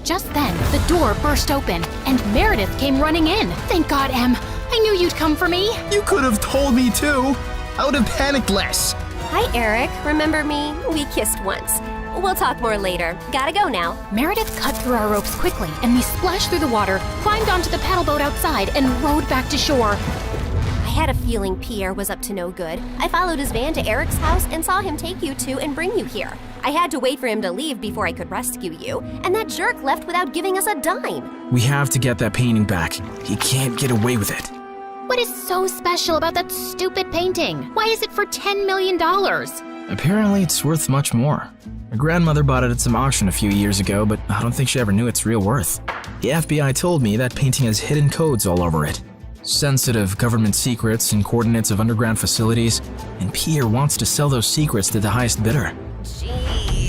Just then, the door burst open, and Meredith came running in. Thank God, Em. I knew you'd come for me. You could have told me too. I would have panicked less. Hi, Eric. Remember me? We kissed once. We'll talk more later. Gotta go now. Meredith cut through our ropes quickly, and we splashed through the water, climbed onto the paddle boat outside, and rowed back to shore. I had a feeling Pierre was up to no good. I followed his van to Eric's house and saw him take you two and bring you here. I had to wait for him to leave before I could rescue you, and that jerk left without giving us a dime. We have to get that painting back. He can't get away with it. What is so special about that stupid painting? Why is it for $10 million? Apparently it's worth much more. My grandmother bought it at some auction a few years ago, but I don't think she ever knew its real worth. The FBI told me that painting has hidden codes all over it. sensitive government secrets and coordinates of underground facilities, and Pierre wants to sell those secrets to the highest bidder. Jeez.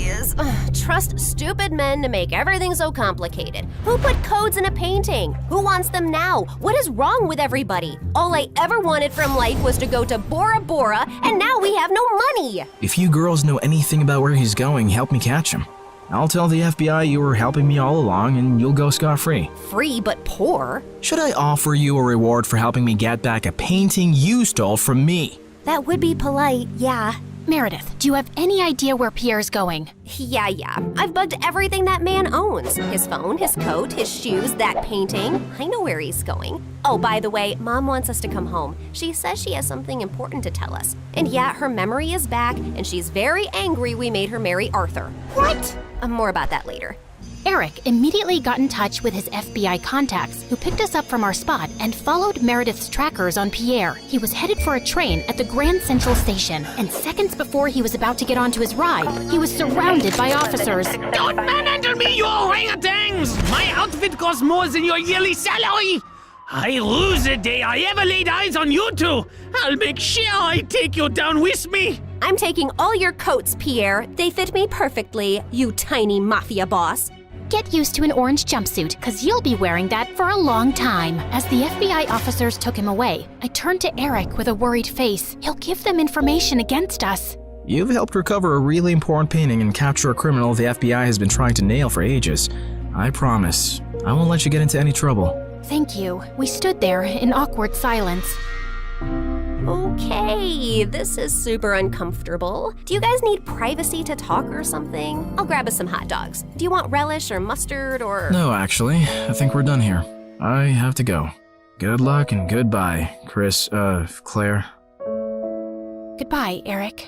Trust stupid men to make everything so complicated. Who put codes in a painting? Who wants them now? What is wrong with everybody? All I ever wanted from life was to go to Bora Bora, and now we have no money! If you girls know anything about where he's going, help me catch him. I'll tell the FBI you were helping me all along, and you'll go scot-free. Free but poor? Should I offer you a reward for helping me get back a painting you stole from me? That would be polite, yeah. Meredith, do you have any idea where Pierre's going? Yeah. I've bugged everything that man owns. His phone, his coat, his shoes, that painting. I know where he's going. Oh, by the way, Mom wants us to come home. She says she has something important to tell us. And yeah, her memory is back, and she's very angry we made her marry Arthur. What? More about that later. Eric immediately got in touch with his FBI contacts, who picked us up from our spot and followed Meredith's trackers on Pierre. He was headed for a train at the Grand Central Station, and seconds before he was about to get onto his ride, he was surrounded by officers. Don't manhandle me, you orangutans! My outfit costs more than your yearly salary! I lose the day I ever laid eyes on you two! I'll make sure I take you down with me! I'm taking all your coats, Pierre. They fit me perfectly, you tiny mafia boss. Get used to an orange jumpsuit, because you'll be wearing that for a long time. As the FBI officers took him away, I turned to Eric with a worried face. He'll give them information against us. You've helped recover a really important painting and capture a criminal the FBI has been trying to nail for ages. I promise, I won't let you get into any trouble. Thank you. We stood there in awkward silence. Okay, this is super uncomfortable. Do you guys need privacy to talk or something? I'll grab us some hot dogs. Do you want relish or mustard or... No, actually, I think we're done here. I have to go. Good luck and goodbye, Claire. Goodbye, Eric.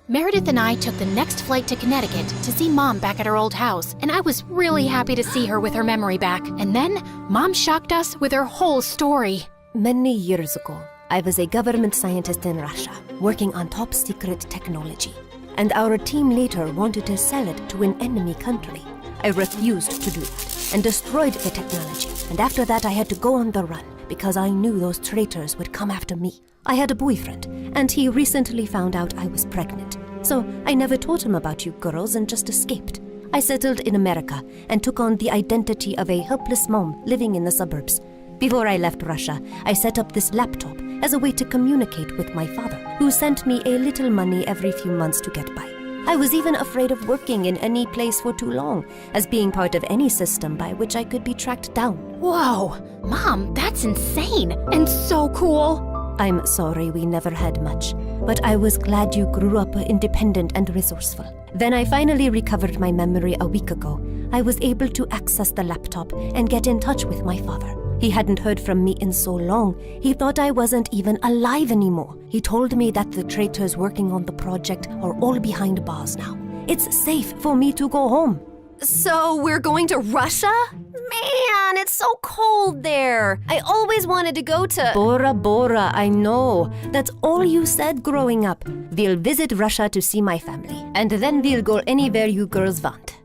Meredith and I took the next flight to Connecticut to see Mom back at her old house, and I was really happy to see her with her memory back. And then, Mom shocked us with her whole story. Many years ago, I was a government scientist in Russia, working on top secret technology. And our team later wanted to sell it to an enemy country. I refused to do that, and destroyed the technology. And after that I had to go on the run, because I knew those traitors would come after me. I had a boyfriend, and he recently found out I was pregnant. So I never told him about you girls and just escaped. I settled in America, and took on the identity of a helpless mom living in the suburbs. Before I left Russia, I set up this laptop as a way to communicate with my father, who sent me a little money every few months to get by. I was even afraid of working in any place for too long, as being part of any system by which I could be tracked down. Whoa! Mom, that's insane and so cool! I'm sorry we never had much, but I was glad you grew up independent and resourceful. Then I finally recovered my memory a week ago. I was able to access the laptop and get in touch with my father. He hadn't heard from me in so long, he thought I wasn't even alive anymore. He told me that the traitors working on the project are all behind bars now. It's safe for me to go home. So we're going to Russia? Man, it's so cold there. I always wanted to go to... Bora Bora, I know. That's all you said growing up. We'll visit Russia to see my family, and then we'll go anywhere you girls want.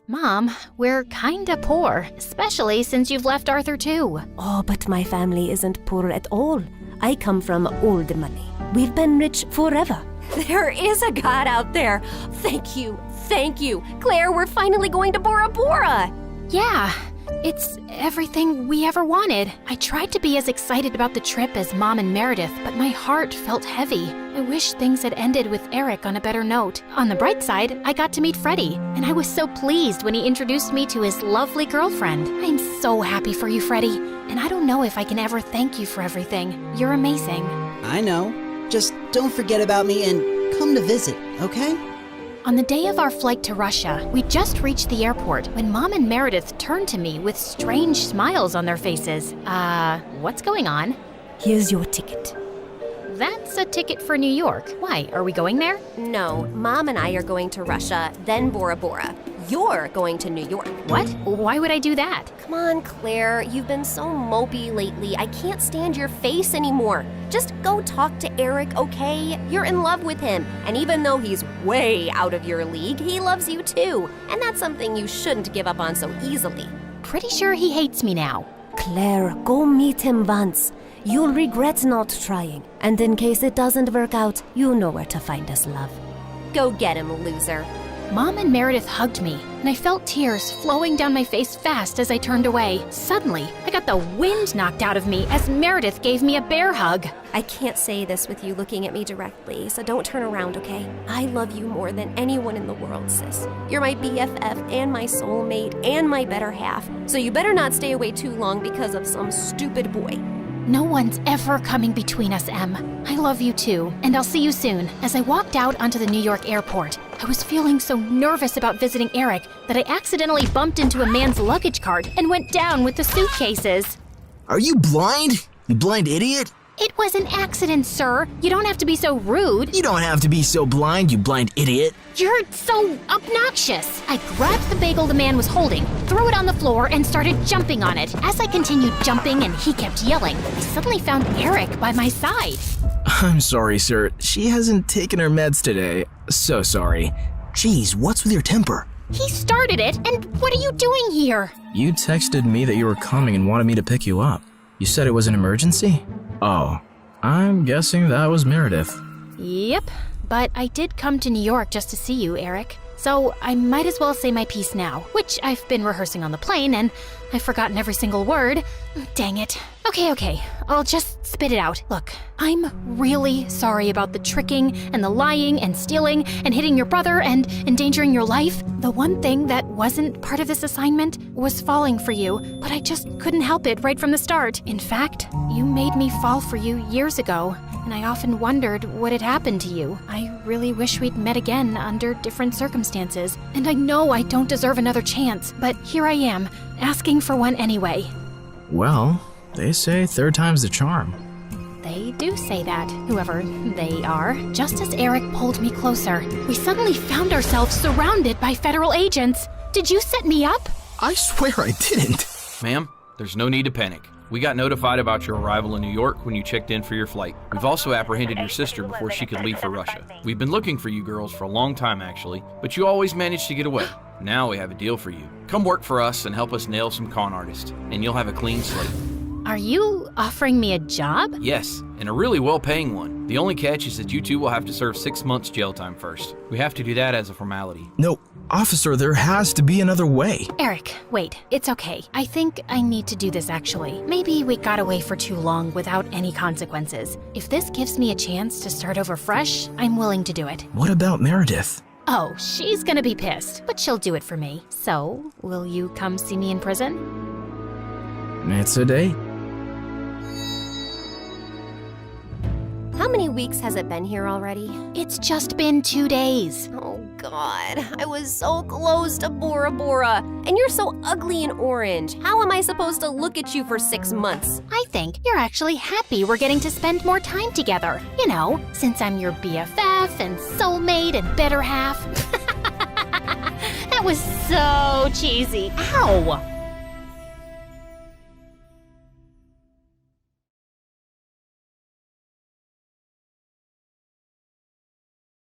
Mom, we're kinda poor, especially since you've left Arthur too. Oh, but my family isn't poor at all. I come from old money. We've been rich forever. There is a God out there. Thank you. Claire, we're finally going to Bora Bora. Yeah, it's everything we ever wanted. I tried to be as excited about the trip as Mom and Meredith, but my heart felt heavy. I wish things had ended with Eric on a better note. On the bright side, I got to meet Freddie, and I was so pleased when he introduced me to his lovely girlfriend. I'm so happy for you, Freddie, and I don't know if I can ever thank you for everything. You're amazing. I know. Just don't forget about me and come to visit, okay? On the day of our flight to Russia, we just reached the airport when Mom and Meredith turned to me with strange smiles on their faces. What's going on? Here's your ticket. That's a ticket for New York. Why, are we going there? No, Mom and I are going to Russia, then Bora Bora. You're going to New York. What? Why would I do that? Come on, Claire. You've been so mopey lately. I can't stand your face anymore. Just go talk to Eric, okay? You're in love with him. And even though he's way out of your league, he loves you too. And that's something you shouldn't give up on so easily. Pretty sure he hates me now. Claire, go meet him once. You'll regret not trying. And in case it doesn't work out, you know where to find us, love. Go get him, loser. Mom and Meredith hugged me, and I felt tears flowing down my face fast as I turned away. Suddenly, I got the wind knocked out of me as Meredith gave me a bear hug. I can't say this with you looking at me directly, so don't turn around, okay? I love you more than anyone in the world, sis. You're my BFF and my soulmate and my better half, so you better not stay away too long because of some stupid boy. No one's ever coming between us, Em. I love you too, and I'll see you soon. As I walked out onto the New York airport, I was feeling so nervous about visiting Eric that I accidentally bumped into a man's luggage cart and went down with the suitcases. Are you blind? You blind idiot? It was an accident, sir. You don't have to be so rude. You don't have to be so blind, you blind idiot. You're so obnoxious. I grabbed the bagel the man was holding, threw it on the floor, and started jumping on it. As I continued jumping and he kept yelling, I suddenly found Eric by my side. I'm sorry, sir. She hasn't taken her meds today. So sorry. Jeez, what's with your temper? He started it, and what are you doing here? You texted me that you were coming and wanted me to pick you up. You said it was an emergency? Oh, I'm guessing that was Meredith. Yep, but I did come to New York just to see you, Eric. So I might as well say my piece now, which I've been rehearsing on the plane, and I've forgotten every single word. Dang it. Okay, I'll just spit it out. Look, I'm really sorry about the tricking and the lying and stealing and hitting your brother and endangering your life. The one thing that wasn't part of this assignment was falling for you, but I just couldn't help it right from the start. In fact, you made me fall for you years ago, and I often wondered what had happened to you. I really wish we'd met again under different circumstances, and I know I don't deserve another chance, but here I am, asking for one anyway. Well, they say third time's the charm. They do say that, whoever they are. Just as Eric pulled me closer, we suddenly found ourselves surrounded by federal agents. Did you set me up? I swear I didn't. Ma'am, there's no need to panic. We got notified about your arrival in New York when you checked in for your flight. We've also apprehended your sister before she could leave for Russia. We've been looking for you girls for a long time, actually, but you always managed to get away. Now we have a deal for you. Come work for us and help us nail some con artists, and you'll have a clean slate. Are you offering me a job? Yes, and a really well-paying one. The only catch is that you two will have to serve 6 months jail time first. We have to do that as a formality. No, officer, there has to be another way. Eric, wait, it's okay. I think I need to do this actually. Maybe we got away for too long without any consequences. If this gives me a chance to start over fresh, I'm willing to do it. What about Meredith? Oh, she's gonna be pissed, but she'll do it for me. So, will you come see me in prison? It's a date. How many weeks has it been here already? It's just been 2 days. Oh God, I was so close to Bora Bora. And you're so ugly and orange. How am I supposed to look at you for 6 months? I think you're actually happy we're getting to spend more time together. You know, since I'm your BFF and soulmate and better half. That was so cheesy. Ow!